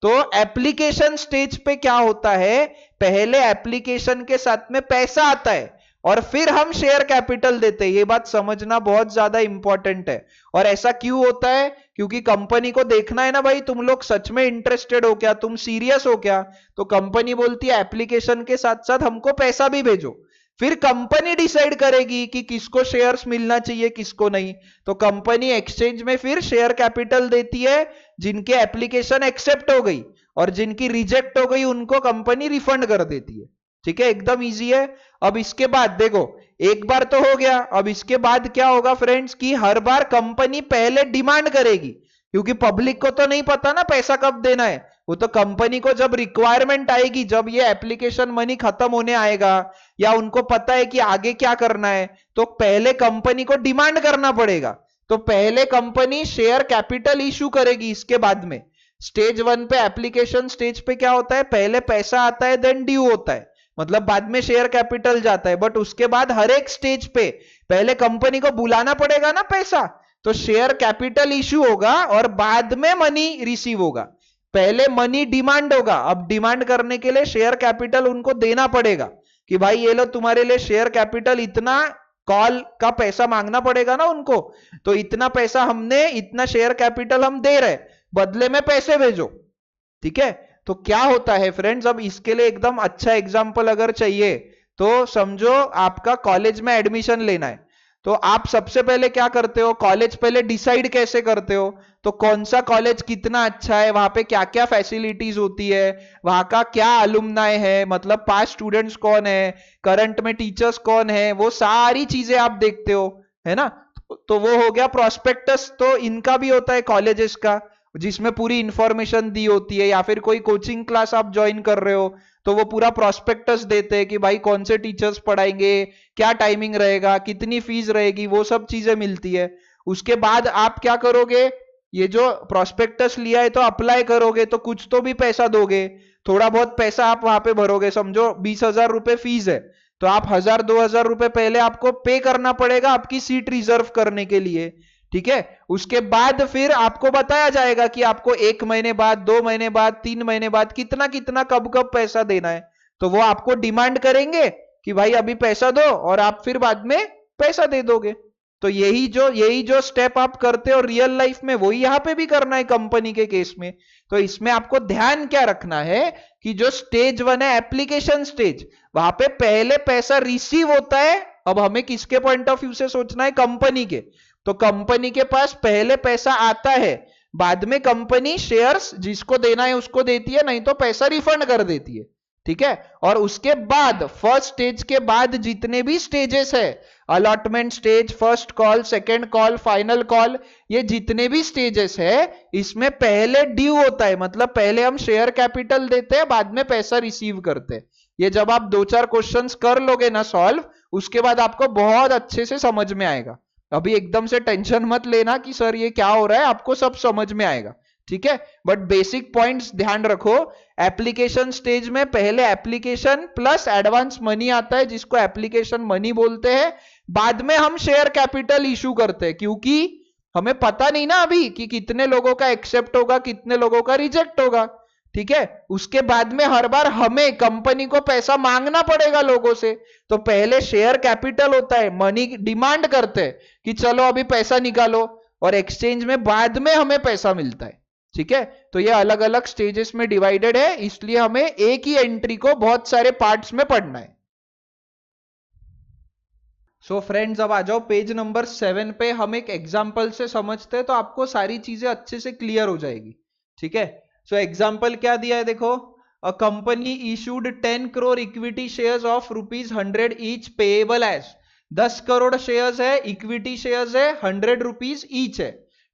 तो एप्लीकेशन स्टेज पे क्या होता है, पहले एप्लीकेशन के साथ में पैसा आता है और फिर हम शेयर कैपिटल देते हैं। ये बात समझना बहुत ज्यादा इंपॉर्टेंट है। और ऐसा क्यों होता है, क्योंकि कंपनी को देखना है ना भाई तुम लोग सच में इंटरेस्टेड हो क्या, तुम सीरियस हो क्या, तो कंपनी बोलती है एप्लीकेशन के साथ साथ हमको पैसा भी भेजो। फिर कंपनी डिसाइड करेगी कि किसको शेयर्स मिलना चाहिए किसको नहीं। तो कंपनी एक्सचेंज में फिर शेयर कैपिटल देती है, जिनके एप्लीकेशन एक्सेप्ट हो गई, और जिनकी रिजेक्ट हो गई उनको कंपनी रिफंड कर देती है। ठीक है, एकदम इजी है। अब इसके बाद देखो, एक बार तो हो गया, अब इसके बाद क्या होगा फ्रेंड्स कि हर बार कंपनी पहले डिमांड करेगी, क्योंकि पब्लिक को तो नहीं पता ना पैसा कब देना है, वो तो कंपनी को जब रिक्वायरमेंट आएगी, जब ये एप्लीकेशन मनी खत्म होने आएगा या उनको पता है कि आगे क्या करना है, तो पहले कंपनी को डिमांड करना पड़ेगा। तो पहले कंपनी शेयर कैपिटल इशू करेगी। इसके बाद में स्टेज 1 पे, एप्लीकेशन स्टेज पे क्या होता है, पहले पैसा आता है देन ड्यू होता है, मतलब बाद में शेयर कैपिटल जाता है। बट उसके बाद हर एक स्टेज पे पहले कंपनी को बुलाना पड़ेगा ना पैसा, तो शेयर कैपिटल इशू होगा और बाद में मनी रिसीव होगा। पहले मनी डिमांड होगा, अब डिमांड करने के लिए शेयर कैपिटल उनको देना पड़ेगा कि भाई ये लो तुम्हारे लिए शेयर कैपिटल इतना, कॉल का पैसा मांगना पड़ेगा ना उनको, तो इतना पैसा हमने, इतना शेयर कैपिटल हम दे रहे, बदले में पैसे भेजो। ठीक है, तो क्या होता है फ्रेंड्स, अब इसके लिए एकदम अच्छा एग्जांपल अगर चाहिए तो समझो आपका कॉलेज में एडमिशन लेना है, तो आप सबसे पहले क्या करते हो, कॉलेज पहले डिसाइड कैसे करते हो, तो कौन सा कॉलेज कितना अच्छा है, वहां पे क्या क्या फैसिलिटीज होती है, वहां का क्या अलुमनाई है, मतलब पास स्टूडेंट्स कौन है, करंट में टीचर्स कौन है, वो सारी चीजें आप देखते हो, है ना। तो वो हो गया प्रोस्पेक्टस। तो इनका भी होता है कॉलेजेस का, जिसमें पूरी इंफॉर्मेशन दी होती है, या फिर कोई कोचिंग क्लास आप ज्वाइन कर रहे हो तो वो पूरा प्रोस्पेक्टस देते हैं कि भाई कौन से टीचर्स पढ़ाएंगे, क्या टाइमिंग रहेगा, कितनी फीस रहेगी, वो सब चीजें मिलती है। उसके बाद आप क्या करोगे, ये जो प्रोस्पेक्टस लिया है तो अप्लाई करोगे, तो कुछ तो भी पैसा दोगे, थोड़ा बहुत पैसा आप वहां पे भरोगे। समझो 20,000 रुपए फीस है, तो आप 1,000-2,000 रुपए पहले आपको पे करना पड़ेगा आपकी सीट रिजर्व करने के लिए। ठीक है, उसके बाद फिर आपको बताया जाएगा कि आपको 1 महीने बाद, 2 महीने बाद, 3 महीने बाद कितना कितना कब कब पैसा देना है। तो वो आपको डिमांड करेंगे कि भाई अभी पैसा दो, और आप फिर बाद में पैसा दे दोगे। तो यही जो स्टेप आप करते हो रियल लाइफ में, वही यहां पे भी करना है कंपनी के केस में। तो इसमें आपको ध्यान क्या रखना है कि जो स्टेज 1 है एप्लीकेशन स्टेज, वहां पे पहले पैसा रिसीव होता है। अब हमें किसके पॉइंट ऑफ व्यू से सोचना है, कंपनी के। तो कंपनी के पास पहले पैसा आता है, बाद में कंपनी शेयर्स जिसको देना है उसको देती है, नहीं तो पैसा रिफंड कर देती है। ठीक है, और उसके बाद फर्स्ट स्टेज के बाद जितने भी स्टेजेस है, allotment stage, first call, second call, final call, ये जितने भी स्टेजेस है इसमें पहले ड्यू होता है, मतलब पहले हम शेयर कैपिटल देते हैं, बाद में पैसा रिसीव करते हैं। ये जब आप 2-4 क्वेश्चंस कर लोगे ना सॉल्व, उसके बाद आपको बहुत अच्छे से समझ में आएगा। अभी एकदम से टेंशन मत लेना कि सर ये क्या हो रहा है, आपको सब समझ में आएगा। ठीक है, बट बेसिक पॉइंट्स ध्यान रखो। एप्लीकेशन स्टेज में पहले एप्लीकेशन प्लस एडवांस मनी आता है, जिसको एप्लीकेशन मनी बोलते हैं। बाद में हम शेयर कैपिटल इशू करते हैं, क्योंकि हमें पता नहीं ना अभी कि कितने लोगों का एक्सेप्ट होगा, कितने लोगों का रिजेक्ट होगा। ठीक है, उसके बाद में हर बार हमें कंपनी को पैसा मांगना पड़ेगा लोगों से। तो पहले शेयर कैपिटल होता है, मनी डिमांड करते हैं कि चलो अभी पैसा निकालो, और एक्सचेंज में बाद में हमें पैसा मिलता है। ठीक है, तो ये अलग अलग स्टेजेस में डिवाइडेड है, इसलिए हमें एक ही एंट्री को बहुत सारे पार्ट्स में पढ़ना है। सो फ्रेंड्स, अब आ जाओ पेज नंबर 7 पे। हम एक एग्जाम्पल से समझते हैं तो आपको सारी चीजें अच्छे से क्लियर हो जाएगी। ठीक है, सो एग्जाम्पल क्या दिया है देखो। A company issued 10 crore equity shares of ₹100 each payable as. 10 crore shares है, इक्विटी शेयर्स है, 100 रुपीज ईच है।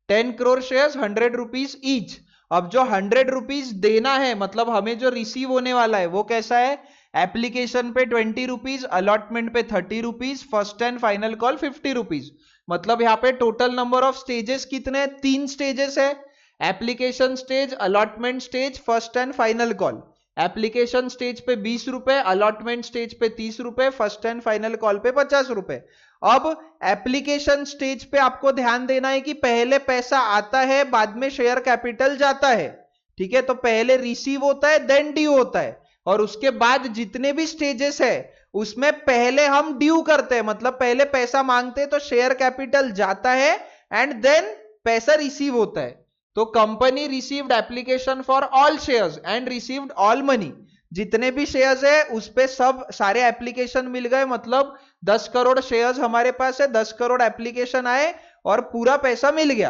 10 करोड़ शेयर्स, 100 रुपीज ईच। अब जो 100 रुपीज देना है, मतलब हमें जो रिसीव होने वाला है वो कैसा है? एप्लीकेशन पे 20 रुपीज, अलॉटमेंट पे 30 rupees, first and final call 50 rupees. मतलब यहाँ पे टोटल नंबर ऑफ स्टेजेस कितने? 3 स्टेजेस है। Application stage, allotment stage, first and final call. Application stage पे 20 रुपए, अलॉटमेंट स्टेज पे 30 रुपए, फर्स्ट एंड फाइनल कॉल पे 50 रुपए। अब एप्लीकेशन स्टेज पे आपको ध्यान देना है कि पहले पैसा आता है, बाद में शेयर कैपिटल जाता है। ठीक है, तो पहले रिसीव होता है, देन ड्यू होता है, और उसके बाद जितने भी स्टेजेस है उसमें पहले हम ड्यू करते हैं, मतलब पहले पैसा मांगते हैं, तो शेयर कैपिटल जाता है एंड देन पैसा रिसीव होता है। तो company received application for all shares and received all money. जितने भी शेयर्स है उस पे सब सारे एप्लीकेशन मिल गए, मतलब 10 करोड़ शेयर्स हमारे पास है, 10 करोड़ एप्लीकेशन आए और पूरा पैसा मिल गया।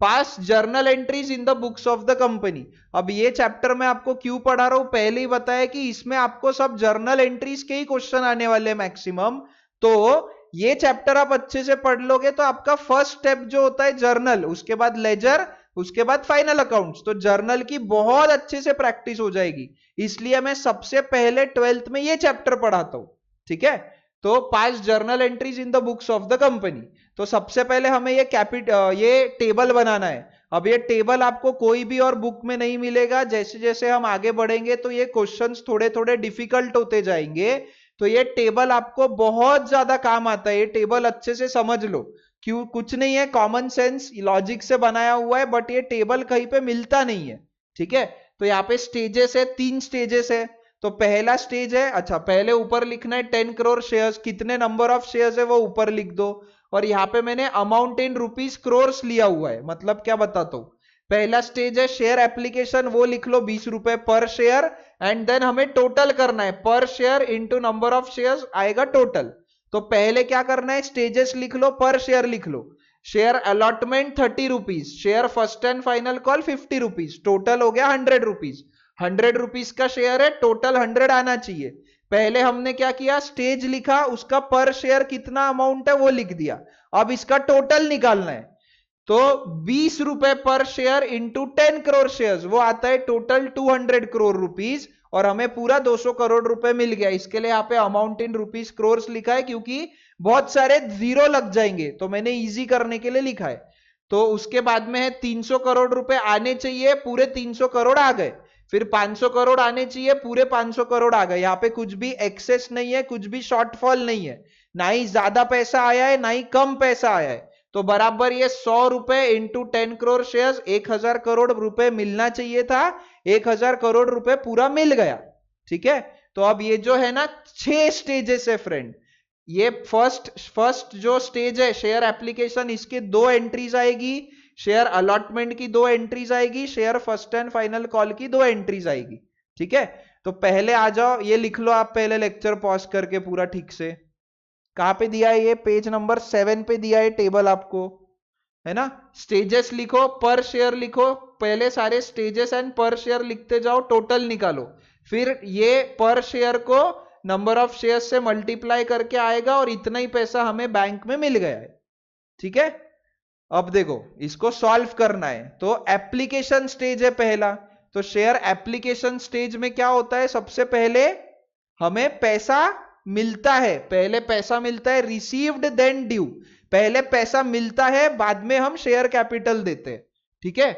पास journal entries in the books of the company. अब ये चैप्टर मैं आपको क्यों पढ़ा रहा हूं, पहले ही बताया कि इसमें आपको सब जर्नल एंट्रीज के ही क्वेश्चन आने वाले मैक्सिमम। तो ये चैप्टर आप अच्छे से पढ़ लोगे तो आपका फर्स्ट स्टेप जो होता है जर्नल, उसके बाद लेजर, उसके बाद फाइनल अकाउंट्स, तो जर्नल की बहुत अच्छे से प्रैक्टिस हो जाएगी। इसलिए मैं सबसे पहले 12th में ये चैप्टर पढ़ाता हूं। ठीक है, तो पास journal entries in the books of the company. तो सबसे पहले हमें ये टेबल बनाना है। अब ये टेबल आपको कोई भी और बुक में नहीं मिलेगा। जैसे जैसे हम आगे बढ़ेंगे तो ये क्वेश्चंस थोड़े थोड़े डिफिकल्ट होते जाएंगे। तो ये टेबल आपको बहुत ज्यादा काम आता है, ये टेबल अच्छे से समझ लो। क्यों? कुछ नहीं है, कॉमन सेंस लॉजिक से बनाया हुआ है, बट ये टेबल कहीं पे मिलता नहीं है। ठीक है, तो यहाँ पे स्टेजेस है, 3 स्टेजेस है। तो पहला स्टेज है, अच्छा पहले ऊपर लिखना है 10 करोड़ शेयर्स, कितने नंबर ऑफ शेयर्स है वो ऊपर लिख दो। और यहाँ पे मैंने अमाउंट इन रुपीज क्रोर्स लिया हुआ है, मतलब क्या बताता हूं। पहला स्टेज है शेयर एप्लीकेशन, वो लिख लो 20 रुपए पर शेयर, एंड देन हमें टोटल करना है, पर share into number of shares आएगा टोटल। तो पहले क्या करना है, स्टेजेस लिख लो, पर शेयर लिख लो। Share allotment 30 rupees, share first and final call 50 rupees, total हो गया 100 रुपीज। 100 रुपीज का शेयर है, टोटल 100 आना चाहिए। पहले हमने क्या किया, स्टेज लिखा, उसका पर शेयर कितना अमाउंट है वो लिख दिया। अब इसका टोटल निकालना है, तो 20 रुपए पर शेयर इंटू 10 करोड़ शेयर्स, वो आता है टोटल 200 करोड़ रुपीज, और हमें पूरा 200 करोड़ रुपए मिल गया। इसके लिए यहाँ पे अमाउंट इन रुपीज क्रोर्स लिखा है, क्योंकि बहुत सारे जीरो लग जाएंगे, तो मैंने इजी करने के लिए लिखा है। तो उसके बाद में है 300 करोड़ रुपए आने चाहिए, पूरे 300 करोड़ आ गए। फिर 500 करोड़ आने चाहिए, पूरे 500 करोड़ आ गए। यहाँ पे कुछ भी एक्सेस नहीं है, कुछ भी शॉर्टफॉल नहीं है, ना ही ज्यादा पैसा आया है ना ही कम पैसा आया है। तो बराबर ये 100 रुपए इंटू 10 करोड़ शेयर्स, 1000 करोड़ रुपए मिलना चाहिए था, 1000 करोड़ रुपए पूरा मिल गया। ठीक है, तो अब ये जो है ना 6 स्टेजेस है फ्रेंड। ये फर्स्ट जो स्टेज है शेयर एप्लीकेशन, इसके 2 एंट्रीज आएगी, शेयर अलॉटमेंट की 2 एंट्रीज आएगी, share first and final call की 2 एंट्रीज आएगी। ठीक है, तो पहले आ जाओ, ये लिख लो आप पहले लेक्चर पॉज करके पूरा ठीक से। कहां पे दिया है ये? पेज नंबर 7 पे दिया है टेबल आपको, है ना। स्टेजेस लिखो, पर शेयर लिखो, पहले सारे स्टेजेस एंड पर शेयर लिखते जाओ, टोटल निकालो। फिर ये पर शेयर को नंबर ऑफ शेयर से मल्टीप्लाई करके आएगा, और इतना ही पैसा हमें बैंक में मिल गया है। ठीक है, अब देखो इसको सॉल्व करना है। तो एप्लीकेशन स्टेज है पहला, तो शेयर एप्लीकेशन स्टेज में क्या होता है, सबसे पहले हमें पैसा मिलता है, पहले पैसा मिलता है, रिसीव्ड देन ड्यू। पहले पैसा मिलता है, बाद में हम शेयर कैपिटल देते हैं। ठीक है,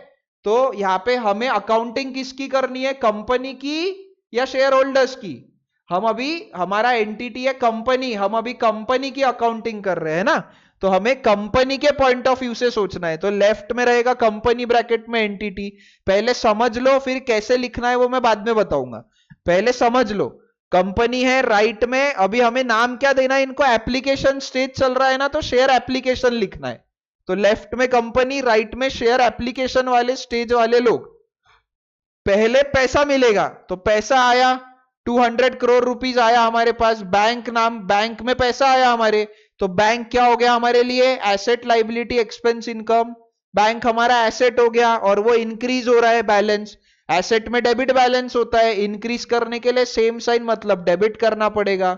तो यहां पे हमें अकाउंटिंग किसकी करनी है, कंपनी की या शेयर होल्डर्स की? हम अभी हमारा एंटिटी है कंपनी, हम अभी कंपनी की अकाउंटिंग कर रहे हैं ना, तो हमें कंपनी के पॉइंट ऑफ व्यू से सोचना है। तो लेफ्ट में रहेगा कंपनी ब्रैकेट में एंटिटी। पहले समझ लो, फिर कैसे लिखना है वो मैं बाद में बताऊंगा। पहले समझ लो, कंपनी है राइट में। अभी हमें नाम क्या देना है इनको, एप्लीकेशन स्टेज चल रहा है ना, तो शेयर एप्लीकेशन लिखना है। तो लेफ्ट में कंपनी, राइट में शेयर एप्लीकेशन वाले स्टेज वाले लोग। पहले पैसा मिलेगा, तो पैसा आया 200 करोड़ रुपीस आया हमारे पास। बैंक नाम, बैंक में पैसा आया हमारे, तो बैंक क्या हो गया हमारे लिए, asset, liability, expense, income. Bank हमारा एसेट हो गया और वो इंक्रीज हो रहा है बैलेंस। एसेट में डेबिट बैलेंस होता है, इंक्रीज करने के लिए सेम साइन मतलब डेबिट करना पड़ेगा।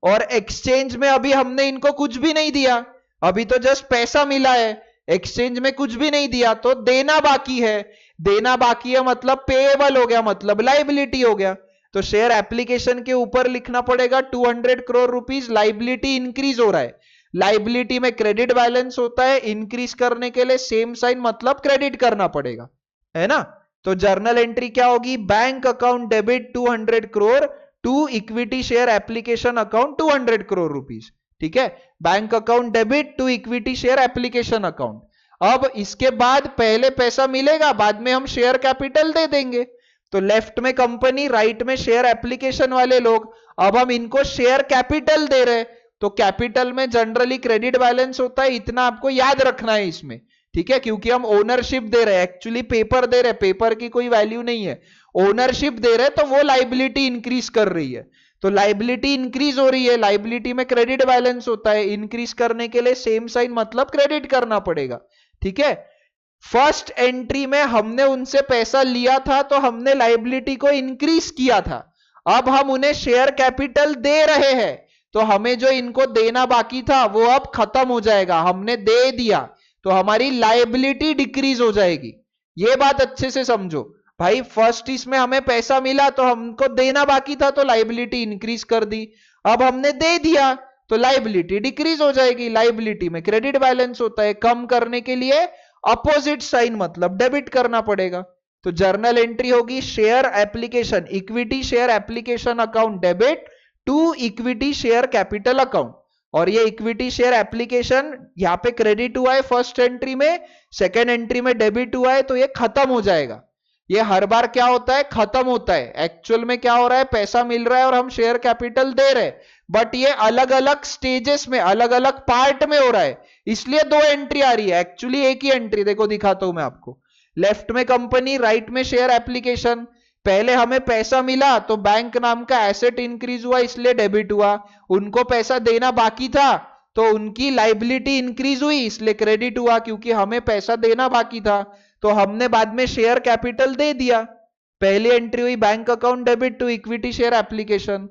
और एक्सचेंज में अभी हमने इनको कुछ भी नहीं दिया, अभी तो जस्ट पैसा मिला है, एक्सचेंज में कुछ भी नहीं दिया, तो देना बाकी है। देना बाकी है मतलब पेएबल हो गया, मतलब लाइबिलिटी हो गया। तो शेयर एप्लीकेशन के ऊपर लिखना पड़ेगा 200 करोड़ रुपीस, लाइबिलिटी इंक्रीज हो रहा है। लाइबिलिटी में क्रेडिट बैलेंस होता है, इंक्रीज करने के लिए सेम साइन मतलब क्रेडिट करना पड़ेगा, है ना। तो जर्नल एंट्री क्या होगी, bank account debit 200 crore to equity share application account 200 crore rupees. ठीक है, bank account debit to equity share application account. अब इसके बाद पहले पैसा मिलेगा, बाद में हम शेयर कैपिटल दे देंगे। तो लेफ्ट में कंपनी, राइट में शेयर एप्लीकेशन वाले लोग। अब हम इनको शेयर कैपिटल दे रहे, तो कैपिटल में जनरली क्रेडिट बैलेंस होता है, इतना आपको याद रखना है इसमें। ठीक है, क्योंकि हम ओनरशिप दे रहे हैं, एक्चुअली पेपर दे रहे हैं, पेपर की कोई वैल्यू नहीं है, ओनरशिप दे रहे हैं, तो वो लाइबिलिटी इंक्रीज कर रही है। तो लाइबिलिटी इंक्रीज हो रही है, लाइबिलिटी में क्रेडिट बैलेंस होता है, इंक्रीज करने के लिए सेम साइन मतलब क्रेडिट करना पड़ेगा। ठीक है, फर्स्ट एंट्री में हमने उनसे पैसा लिया था, तो हमने लाइबिलिटी को इंक्रीज किया था। अब हम उन्हें शेयर कैपिटल दे रहे हैं, तो हमें जो इनको देना बाकी था वो अब खत्म हो जाएगा, हमने दे दिया, तो हमारी लाइबिलिटी डिक्रीज हो जाएगी। ये बात अच्छे से समझो भाई, फर्स्ट इसमें हमें पैसा मिला तो हमको देना बाकी था, तो लाइबिलिटी इंक्रीज कर दी। अब हमने दे दिया तो लाइबिलिटी डिक्रीज हो जाएगी। लाइबिलिटी में क्रेडिट बैलेंस होता है, कम करने के लिए अपोजिट साइन मतलब डेबिट करना पड़ेगा। तो जर्नल एंट्री होगी share application, equity share application account debit to equity share capital account. और ये इक्विटी शेयर एप्लीकेशन यहां पे क्रेडिट हुआ है फर्स्ट एंट्री में, सेकेंड एंट्री में डेबिट हुआ है, तो ये खत्म हो जाएगा। ये हर बार क्या होता है, खत्म होता है। एक्चुअल में क्या हो रहा है, पैसा मिल रहा है और हम शेयर कैपिटल दे रहे हैं, बट ये अलग अलग स्टेजेस में, अलग अलग पार्ट में हो रहा है, इसलिए दो एंट्री आ रही है, एक्चुअली एक ही एंट्री। देखो दिखाता हूं मैं आपको, लेफ्ट में कंपनी, राइट में शेयर एप्लीकेशन। पहले हमें पैसा मिला तो बैंक नाम का एसेट इंक्रीज हुआ, इसलिए डेबिट हुआ। उनको पैसा देना बाकी था तो उनकी लाइबिलिटी इंक्रीज हुई, इसलिए क्रेडिट हुआ, क्योंकि हमें पैसा देना बाकी था, तो हमने बाद में शेयर कैपिटल दे दिया। पहली एंट्री हुई bank account debit to equity share application,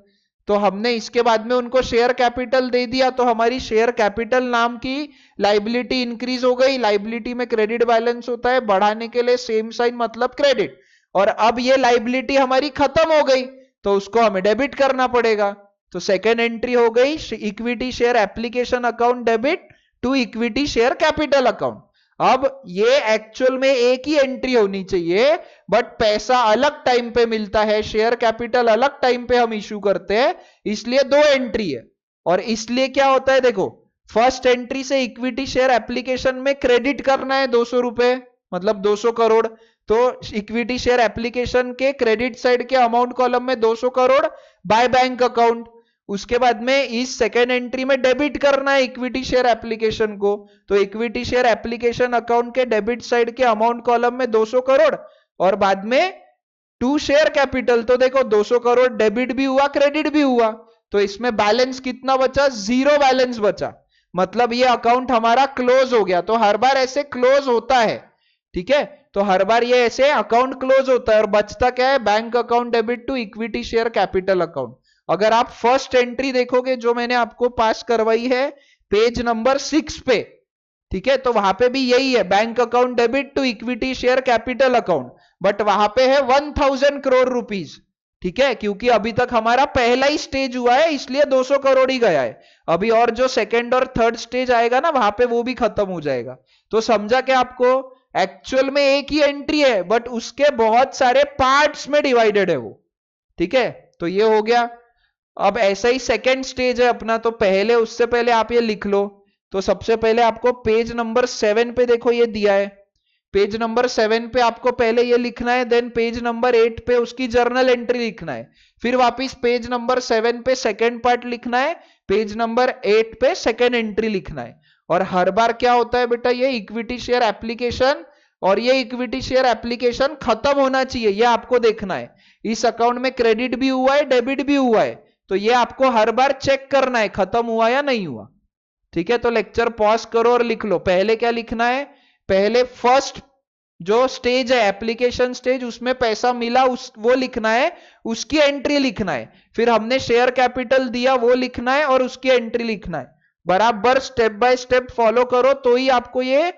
तो हमने इसके बाद में उनको शेयर कैपिटल दे दिया, तो हमारी शेयर कैपिटल नाम की लाइबिलिटी इंक्रीज हो गई। लाइबिलिटी में क्रेडिट बैलेंस होता है, बढ़ाने के लिए सेम साइन मतलब क्रेडिट। और अब ये लाइबिलिटी हमारी खत्म हो गई, तो उसको हमें डेबिट करना पड़ेगा। तो सेकेंड एंट्री हो गई equity share application account debit to equity share capital account. अब ये एक्चुअल में एक ही एंट्री होनी चाहिए, बट पैसा अलग टाइम पे मिलता है, शेयर कैपिटल अलग टाइम पे हम इश्यू करते हैं, इसलिए दो एंट्री है। और इसलिए क्या होता है, देखो फर्स्ट एंट्री से इक्विटी शेयर एप्लीकेशन में क्रेडिट करना है 200 रुपए, मतलब 200 करोड़। तो इक्विटी शेयर एप्लीकेशन के क्रेडिट साइड के अमाउंट कॉलम में 200 करोड़ बाय बैंक अकाउंट। उसके बाद में इस सेकेंड एंट्री में डेबिट करना है इक्विटी शेयर एप्लीकेशन को, तो इक्विटी शेयर एप्लीकेशन अकाउंट के डेबिट साइड के अमाउंट कॉलम में 200 करोड़ और बाद में टू शेयर कैपिटल। तो देखो 200 करोड़ डेबिट भी हुआ, क्रेडिट भी हुआ, तो इसमें बैलेंस कितना बचा, जीरो बैलेंस बचा, मतलब ये अकाउंट हमारा क्लोज हो गया। तो हर बार ऐसे क्लोज होता है, ठीक है, तो हर बार ये ऐसे अकाउंट क्लोज होता है। और बचता क्या है, bank account debit to equity share capital account. अगर आप फर्स्ट एंट्री देखोगे जो मैंने आपको पास करवाई है पेज नंबर 6 पे, ठीक है, तो वहां पे भी यही है, bank account debit to equity share capital account, but वहां पे है 1000 करोड़ रुपीस। ठीक है, क्योंकि अभी तक हमारा पहला ही स्टेज हुआ है, इसलिए 200 करोड़ ही गया है। अभी और जो सेकेंड और थर्ड स्टेज आएगा ना, वहां पे वो भी खत्म हो जाएगा। तो समझा क्या आपको, एक्चुअल में एक ही एंट्री है, बट उसके बहुत सारे पार्ट्स में डिवाइडेड है वो। ठीक है, तो ये हो गया। अब ऐसा ही सेकेंड स्टेज है अपना, तो पहले उससे पहले आप ये लिख लो। तो सबसे पहले आपको पेज नंबर 7 पे देखो ये दिया है, पेज नंबर 7 पे आपको पहले ये लिखना है, देन पेज नंबर 8 पे उसकी जर्नल एंट्री लिखना है, फिर वापिस पेज नंबर 7 पे सेकेंड पार्ट लिखना है, पेज नंबर 8 पे सेकेंड एंट्री लिखना है। और हर बार क्या होता है बेटा, ये इक्विटी शेयर एप्लीकेशन और ये इक्विटी शेयर एप्लीकेशन खत्म होना चाहिए, ये आपको देखना है। इस अकाउंट में क्रेडिट भी हुआ है, डेबिट भी हुआ है, तो ये आपको हर बार चेक करना है खत्म हुआ या नहीं हुआ। ठीक है, तो लेक्चर पॉज करो और लिख लो। पहले क्या लिखना है, पहले फर्स्ट जो स्टेज है एप्लीकेशन स्टेज, उसमें पैसा मिला उस वो लिखना है, उसकी एंट्री लिखना है। फिर हमने शेयर कैपिटल दिया वो लिखना है और उसकी एंट्री लिखना है। बराबर स्टेप बाय स्टेप फॉलो करो तो ही आपको ये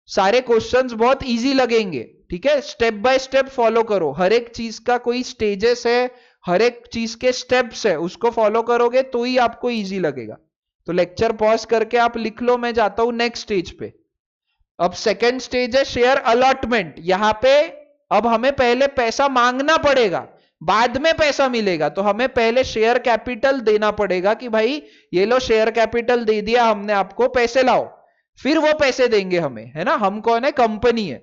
सारे क्वेश्चंस बहुत इजी लगेंगे। ठीक है, स्टेप बाय स्टेप फॉलो करो, हर एक चीज का कोई स्टेजेस है, हर एक चीज के स्टेप्स है, उसको फॉलो करोगे तो ही आपको इजी लगेगा। तो लेक्चर पॉज करके आप लिख लो, मैं जाता हूं नेक्स्ट स्टेज पे। अब सेकेंड स्टेज है शेयर अलॉटमेंट। यहां पे अब हमें पहले पैसा मांगना पड़ेगा, बाद में पैसा मिलेगा, तो हमें पहले शेयर कैपिटल देना पड़ेगा कि भाई ये लो शेयर कैपिटल दे दिया हमने आपको, पैसे लाओ, फिर वो पैसे देंगे हमें, है ना। हम कौन है, कंपनी है।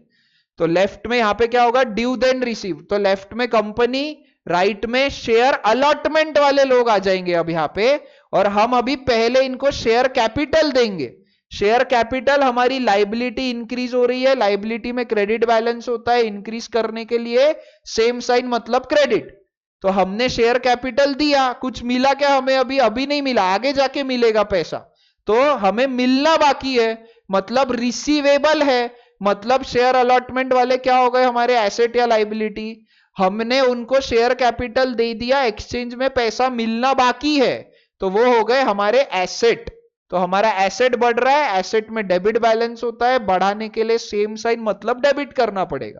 तो लेफ्ट में यहां पे क्या होगा, ड्यू देन रिसीव, तो लेफ्ट में कंपनी, राइट में शेयर अलॉटमेंट वाले लोग आ जाएंगे अब यहां पे, और हम अभी पहले इनको शेयर कैपिटल देंगे। शेयर कैपिटल हमारी लाइबिलिटी इंक्रीज हो रही है, लाइबिलिटी में क्रेडिट बैलेंस होता है, इंक्रीज करने के लिए सेम साइन मतलब क्रेडिट। तो हमने शेयर कैपिटल दिया, कुछ मिला क्या हमें, अभी अभी नहीं मिला, आगे जाके मिलेगा पैसा, तो हमें मिलना बाकी है, मतलब रिसीवेबल है। मतलब शेयर अलॉटमेंट वाले क्या हो गए हमारे, एसेट या लाइबिलिटी। हमने उनको शेयर कैपिटल दे दिया, एक्सचेंज में पैसा मिलना बाकी है, तो वो हो गए हमारे एसेट। तो हमारा एसेट बढ़ रहा है, एसेट में डेबिट बैलेंस होता है, बढ़ाने के लिए सेम साइन मतलब डेबिट करना पड़ेगा।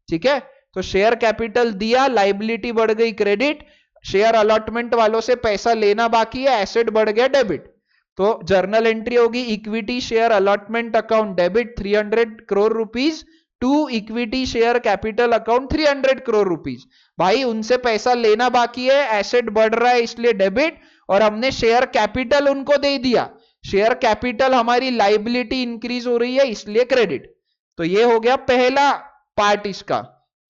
ठीक है, तो शेयर कैपिटल दिया, लाइबिलिटी बढ़ गई क्रेडिट, शेयर अलॉटमेंट वालों से पैसा लेना बाकी है, एसेट बढ़ गया डेबिट। तो जर्नल एंट्री होगी, equity share allotment account debit 300 crore rupees to equity share capital account 300 crore rupees. भाई उनसे पैसा लेना बाकी है, एसेट बढ़ रहा है इसलिए डेबिट, और हमने शेयर कैपिटल उनको दे दिया, शेयर कैपिटल हमारी लाइबिलिटी इंक्रीज हो रही है इसलिए क्रेडिट। तो ये हो गया पहला पार्ट इसका,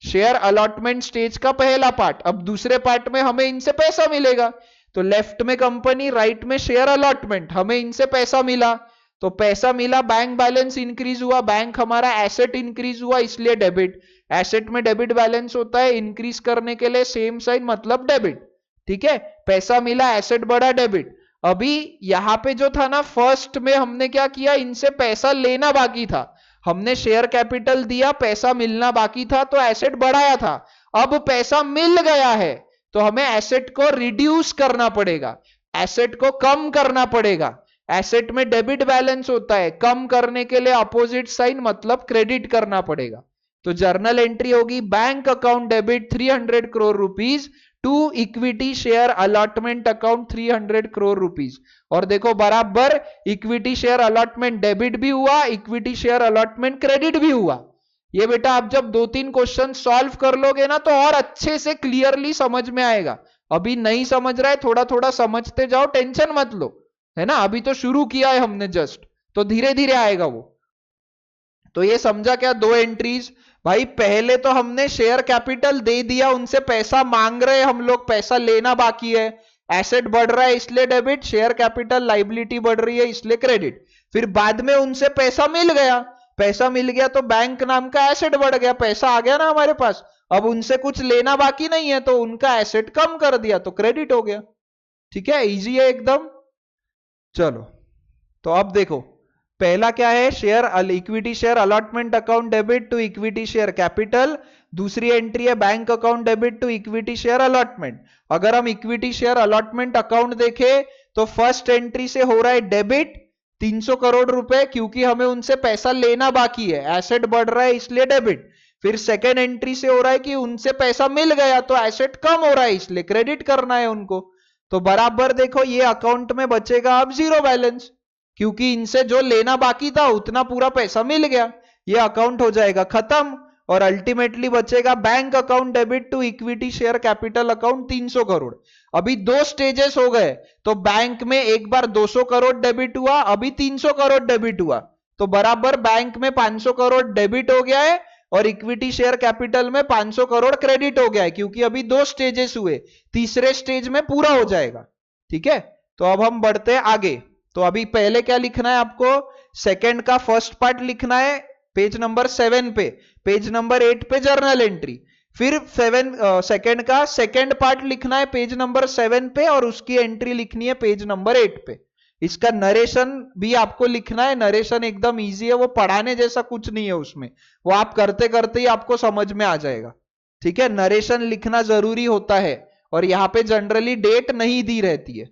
शेयर अलॉटमेंट स्टेज का पहला पार्ट। अब दूसरे पार्ट में हमें इनसे पैसा मिलेगा, तो लेफ्ट में कंपनी, राइट में शेयर अलॉटमेंट, हमें इनसे पैसा मिला, तो पैसा मिला, बैंक बैलेंस इंक्रीज हुआ, बैंक हमारा एसेट इंक्रीज हुआ इसलिए डेबिट, एसेट में डेबिट बैलेंस होता है, इंक्रीज करने के लिए सेम साइन मतलब डेबिट। ठीक है, पैसा मिला, एसेट बढ़ा, डेबिट। अभी यहां पे जो था ना, फर्स्ट में हमने क्या किया, इनसे पैसा लेना बाकी था, हमने शेयर कैपिटल दिया, पैसा मिलना बाकी था, तो एसेट बढ़ाया था। अब पैसा मिल गया है तो हमें एसेट को रिड्यूस करना पड़ेगा, एसेट को कम करना पड़ेगा। एसेट में डेबिट बैलेंस होता है, कम करने के लिए अपोजिट साइन मतलब क्रेडिट करना पड़ेगा। तो जर्नल एंट्री होगी, bank account debit 300 crore rupees to equity share allotment account 300 crore rupees. और देखो बराबर इक्विटी शेयर अलॉटमेंट डेबिट भी हुआ, इक्विटी शेयर अलॉटमेंट क्रेडिट भी हुआ। ये बेटा आप जब 2-3 क्वेश्चन सॉल्व कर लोगे ना, तो और अच्छे से क्लियरली समझ में आएगा। अभी नहीं समझ रहा है, थोड़ा थोड़ा समझते जाओ, टेंशन मत लो, है ना, अभी तो शुरू किया है हमने जस्ट, तो धीरे धीरे आएगा वो। तो ये समझा क्या, 2 एंट्रीज। भाई पहले तो हमने शेयर कैपिटल दे दिया, उनसे पैसा मांग रहे हम लोग, पैसा लेना बाकी है, एसेट बढ़ रहा है इसलिए डेबिट, शेयर कैपिटल लाइबिलिटी बढ़ रही है इसलिए क्रेडिट। फिर बाद में उनसे पैसा मिल गया, पैसा मिल गया तो बैंक नाम का एसेट बढ़ गया, पैसा आ गया ना हमारे पास, अब उनसे कुछ लेना बाकी नहीं है तो उनका एसेट कम कर दिया तो क्रेडिट हो गया। ठीक है, इजी है एकदम। चलो, तो अब देखो पहला क्या है, share equity share allotment account debit to equity share capital. दूसरी एंट्री है bank account debit to equity share allotment. अगर हम इक्विटी शेयर अलॉटमेंट अकाउंट देखें तो फर्स्ट एंट्री से हो रहा है डेबिट 300 करोड़ रुपए, क्योंकि हमें उनसे पैसा लेना बाकी है, एसेट बढ़ रहा है इसलिए डेबिट। फिर सेकेंड एंट्री से हो रहा है कि उनसे पैसा मिल गया तो एसेट कम हो रहा है इसलिए क्रेडिट करना है उनको। तो बराबर देखो ये अकाउंट में बचेगा अब जीरो बैलेंस, क्योंकि इनसे जो लेना बाकी था उतना पूरा पैसा मिल गया, ये अकाउंट हो जाएगा खत्म। और अल्टीमेटली बचेगा bank account debit to equity share capital account 300 crore. अभी दो स्टेजेस हो गए, तो बैंक में एक बार 200 करोड़ डेबिट हुआ, अभी 300 करोड़ डेबिट हुआ, तो बराबर बैंक में 500 करोड़ डेबिट हो गया है और इक्विटी शेयर कैपिटल में 500 करोड़ क्रेडिट हो गया है, क्योंकि अभी दो स्टेजेस हुए, तीसरे स्टेज में पूरा हो जाएगा। ठीक है, तो अब हम बढ़ते हैं आगे। तो अभी पहले क्या लिखना है आपको, सेकंड का फर्स्ट पार्ट लिखना है पेज नंबर 7 पे, पेज नंबर 8 पे जर्नल एंट्री, फिर सेकंड का सेकंड पार्ट लिखना है पेज नंबर 7 पे और उसकी एंट्री लिखनी है पेज नंबर 8 पे। इसका नरेशन भी आपको लिखना है, नरेशन एकदम इजी है, वो पढ़ाने जैसा कुछ नहीं है उसमें, वो आप करते करते ही आपको समझ में आ जाएगा। ठीक है, नरेशन लिखना जरूरी होता है और यहाँ पे जनरली डेट नहीं दी रहती है,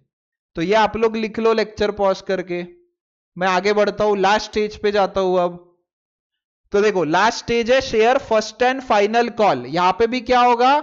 तो ये आप लोग लिख लो लेक्चर पॉज करके। मैं आगे बढ़ता हूं, लास्ट स्टेज पे जाता हूं अब। तो देखो लास्ट स्टेज है share first and final call. यहां पे भी क्या होगा,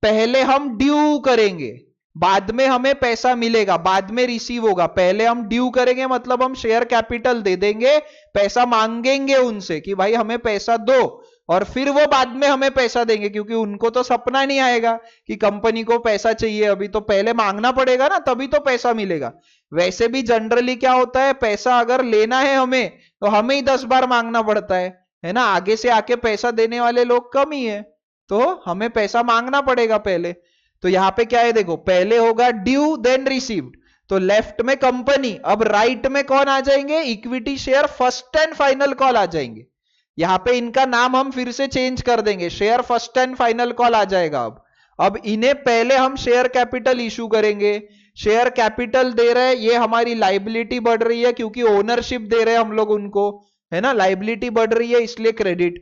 पहले हम ड्यू करेंगे, बाद में हमें पैसा मिलेगा, बाद में रिसीव होगा। पहले हम ड्यू करेंगे मतलब हम शेयर कैपिटल दे देंगे, पैसा मांगेंगे उनसे कि भाई हमें पैसा दो, और फिर वो बाद में हमें पैसा देंगे, क्योंकि उनको तो सपना नहीं आएगा कि कंपनी को पैसा चाहिए अभी, तो पहले मांगना पड़ेगा ना, तभी तो पैसा मिलेगा। वैसे भी जनरली क्या होता है, पैसा अगर लेना है हमें तो हमें ही 10 बार मांगना पड़ता है ना, आगे से आके पैसा देने वाले लोग कम ही है, तो हमें पैसा मांगना पड़ेगा पहले। तो यहां पे क्या है देखो, पहले होगा ड्यू देन रिसीव्ड, तो लेफ्ट में कंपनी, अब राइट में कौन आ जाएंगे, equity share first and final call आ जाएंगे। यहां पे इनका नाम हम फिर से चेंज कर देंगे, share first and final call आ जाएगा। अब इन्हें पहले हम शेयर कैपिटल इशू करेंगे, शेयर कैपिटल दे रहे हैं, ये हमारी लाइबिलिटी बढ़ रही है क्योंकि ओनरशिप दे रहे हैं हम लोग उनको, है ना, लाइबिलिटी बढ़ रही है इसलिए क्रेडिट,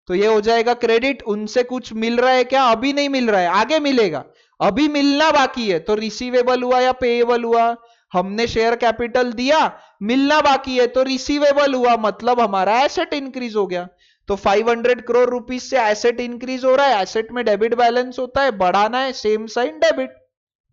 तो ये हो जाएगा क्रेडिट। उनसे कुछ मिल रहा है क्या, अभी नहीं मिल रहा है, आगे मिलेगा, अभी मिलना बाकी है, तो रिसीवेबल हुआ या पेएबल हुआ, हमने शेयर कैपिटल दिया, मिलना बाकी है तो रिसीवेबल हुआ, मतलब हमारा एसेट इंक्रीज हो गया। तो 500 करोड़ रुपीज से एसेट इंक्रीज हो रहा है, एसेट में डेबिट बैलेंस होता है, बढ़ाना है, सेम साइन डेबिट।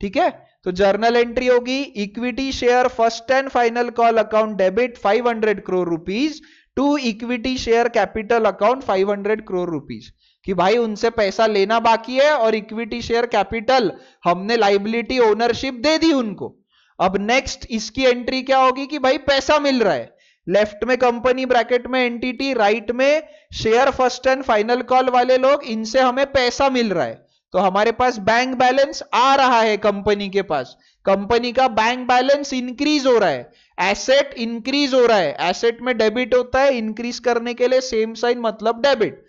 ठीक है, तो जर्नल एंट्री होगी equity share first and final call account debit 500 crore rupees to equity share capital account 500 crore rupees, कि भाई उनसे पैसा लेना बाकी है और इक्विटी शेयर कैपिटल हमने लाइबिलिटी ओनरशिप दे दी उनको। अब नेक्स्ट इसकी एंट्री क्या होगी कि भाई पैसा मिल रहा है, लेफ्ट में कंपनी ब्रैकेट में एंटिटी, राइट में share first and final call वाले लोग, इनसे हमें पैसा मिल रहा है, तो हमारे पास बैंक बैलेंस आ रहा है कंपनी के पास, कंपनी का बैंक बैलेंस इंक्रीज हो रहा है, एसेट इंक्रीज हो रहा है, एसेट में डेबिट होता है, इंक्रीज करने के लिए सेम साइन मतलब डेबिट।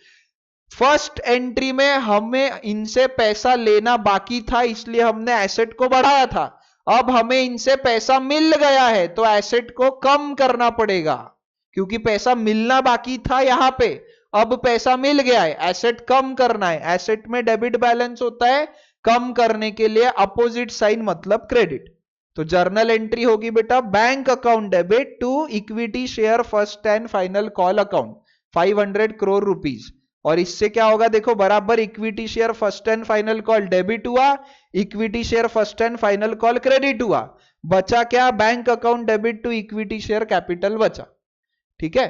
फर्स्ट एंट्री में हमें इनसे पैसा लेना बाकी था इसलिए हमने एसेट को बढ़ाया था, अब हमें इनसे पैसा मिल गया है तो एसेट को कम करना पड़ेगा, क्योंकि पैसा मिलना बाकी था यहां पे, अब पैसा मिल गया है, एसेट कम करना है, एसेट में डेबिट बैलेंस होता है, कम करने के लिए अपोजिट साइन मतलब क्रेडिट। तो जर्नल एंट्री होगी बेटा bank account debit to equity share first and final call account 500 crore rupees, और इससे क्या होगा देखो, बराबर equity share first and final call debit हुआ, equity share first and final call credit हुआ, बचा क्या, bank account debit to equity share capital बचा। ठीक है,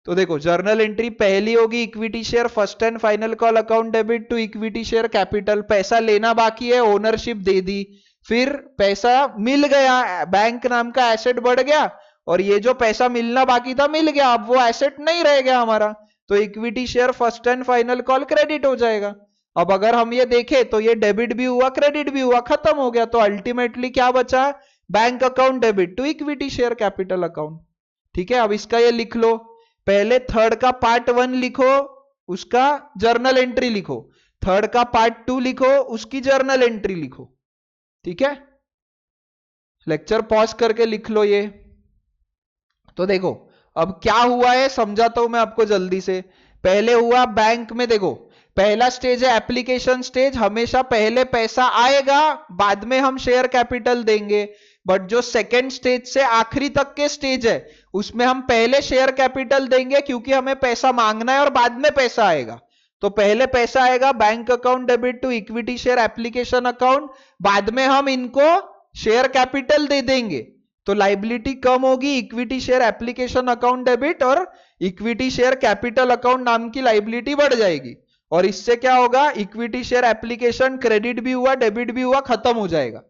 तो देखो जर्नल एंट्री पहली होगी equity share first and final call account debit to equity share capital, पैसा लेना बाकी है, ओनरशिप दे दी, फिर पैसा मिल गया, बैंक नाम का एसेट बढ़ गया, और ये जो पैसा मिलना बाकी था मिल गया, अब वो एसेट नहीं रह गया हमारा, तो equity share first and final call credit हो जाएगा। अब अगर हम ये देखें तो ये डेबिट भी हुआ क्रेडिट भी हुआ, खत्म हो गया, तो अल्टीमेटली क्या बचा, bank account debit to equity share capital account. ठीक है, अब इसका ये लिख लो, पहले थर्ड का पार्ट 1 लिखो, उसका जर्नल एंट्री लिखो, थर्ड का पार्ट 2 लिखो, उसकी जर्नल एंट्री लिखो। ठीक है, लेक्चर पॉज करके लिख लो ये। तो देखो अब क्या हुआ है समझाता हूं मैं आपको जल्दी से। पहले हुआ बैंक में, देखो पहला स्टेज है एप्लीकेशन स्टेज, हमेशा पहले पैसा आएगा बाद में हम शेयर कैपिटल देंगे, बट जो सेकेंड स्टेज से आखिरी तक के स्टेज है उसमें हम पहले शेयर कैपिटल देंगे क्योंकि हमें पैसा मांगना है और बाद में पैसा आएगा। तो पहले पैसा आएगा bank account debit to equity share application account, बाद में हम इनको शेयर कैपिटल दे देंगे, तो लाइबिलिटी कम होगी, equity share application account debit और इक्विटी शेयर कैपिटल अकाउंट नाम की लाइबिलिटी बढ़ जाएगी, और इससे क्या होगा, इक्विटी शेयर एप्लीकेशन क्रेडिट भी हुआ डेबिट भी हुआ, खत्म हो जाएगा।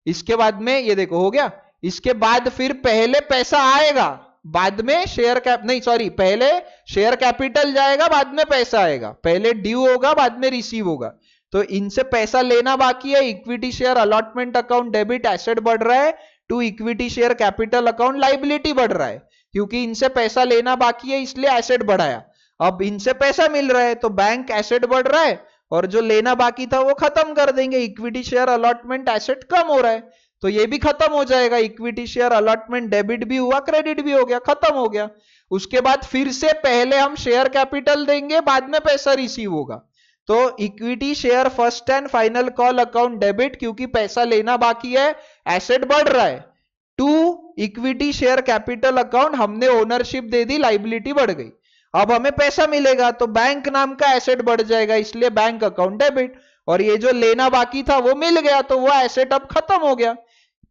इसके बाद में ये देखो हो गया। इसके बाद फिर पहले पैसा आएगा, बाद में शेयर कैप नहीं सॉरी, पहले शेयर कैपिटल जाएगा, बाद में पैसा आएगा। पहले ड्यू होगा, बाद में रिसीव होगा। तो इनसे पैसा लेना बाकी है। Equity share allotment account debit asset बढ़ रहा है, to equity share capital account liability बढ़ रहा है, क्योंकि इनसे पैसा लेना बाकी है इसलिए एसेट बढ़ाया। अब इनसे पैसा मिल रहा है तो बैंक एसेट बढ़ रहा है, और जो लेना बाकी था वो खत्म कर देंगे। इक्विटी शेयर अलॉटमेंट एसेट कम हो रहा है तो ये भी खत्म हो जाएगा। इक्विटी शेयर अलॉटमेंट डेबिट भी हुआ, क्रेडिट भी हो गया, खत्म हो गया। उसके बाद फिर से पहले हम शेयर कैपिटल देंगे, बाद में पैसा रिसीव होगा। तो equity share first and final call account debit, क्योंकि पैसा लेना बाकी है, एसेट बढ़ रहा है। To equity share capital account, हमने ओनरशिप दे दी, लाइबिलिटी बढ़ गई। अब हमें पैसा मिलेगा तो बैंक नाम का एसेट बढ़ जाएगा, इसलिए बैंक अकाउंट डेबिट। और ये जो लेना बाकी था वो मिल गया तो वो एसेट अब खत्म हो गया।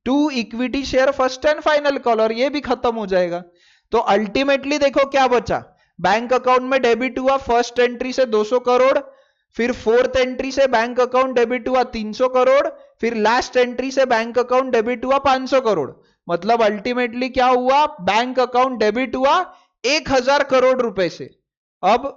To equity share first and final call, और ये भी खत्म हो जाएगा। तो अल्टीमेटली देखो क्या बचा, बैंक अकाउंट में डेबिट हुआ फर्स्ट एंट्री से 200 करोड़, फिर फोर्थ एंट्री से बैंक अकाउंट डेबिट हुआ 300 करोड़, फिर लास्ट एंट्री से बैंक अकाउंट डेबिट हुआ 500 करोड़। मतलब अल्टीमेटली क्या हुआ, बैंक अकाउंट डेबिट हुआ 1000 करोड़ रुपए से। अब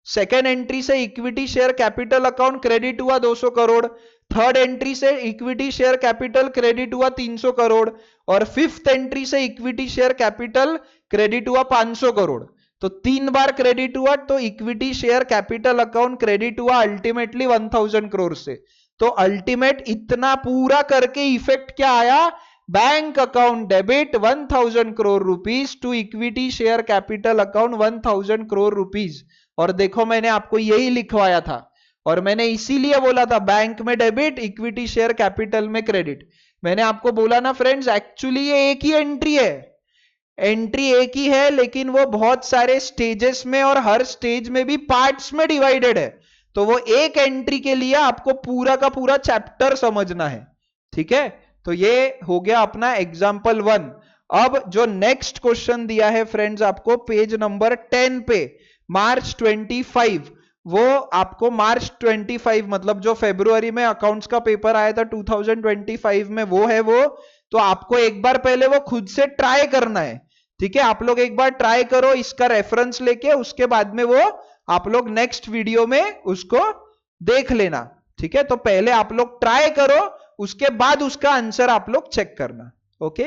सेकेंड एंट्री से equity share capital account credit हुआ 200 करोड़, थर्ड एंट्री से इक्विटी शेयर कैपिटल क्रेडिट हुआ 300 करोड़, और फिफ्थ एंट्री से इक्विटी शेयर कैपिटल क्रेडिट हुआ 500 करोड़। तो 3 बार क्रेडिट हुआ, तो equity share capital account credit हुआ अल्टीमेटली 1000 करोड़ से। तो अल्टीमेट इतना पूरा करके इफेक्ट क्या आया, bank account debit 1000 crore rupees to equity share capital account 1000 crore rupees. और देखो मैंने आपको यही लिखवाया था, और मैंने इसीलिए बोला था बैंक में डेबिट, इक्विटी शेयर कैपिटल में क्रेडिट। मैंने आपको बोला ना फ्रेंड्स, एक्चुअली ये एक ही एंट्री है, एंट्री एक ही है, लेकिन वो बहुत सारे स्टेजेस में और हर स्टेज में भी पार्ट्स में डिवाइडेड है। तो वो एक एंट्री के लिए आपको पूरा का पूरा चैप्टर समझना है, ठीक है। तो ये हो गया अपना एग्जाम्पल 1। अब जो नेक्स्ट क्वेश्चन दिया है फ्रेंड्स आपको पेज नंबर 10 पे, मार्च 25, वो आपको मार्च 25 मतलब जो फरवरी में अकाउंट्स का पेपर आया था 2025 में, वो है वो। तो आपको एक बार पहले वो खुद से ट्राई करना है, ठीक है। आप लोग एक बार ट्राई करो इसका रेफरेंस लेके, उसके बाद में वो आप लोग नेक्स्ट वीडियो में उसको देख लेना, ठीक है। तो पहले आप लोग ट्राई करो, उसके बाद उसका आंसर आप लोग चेक करना, ओके।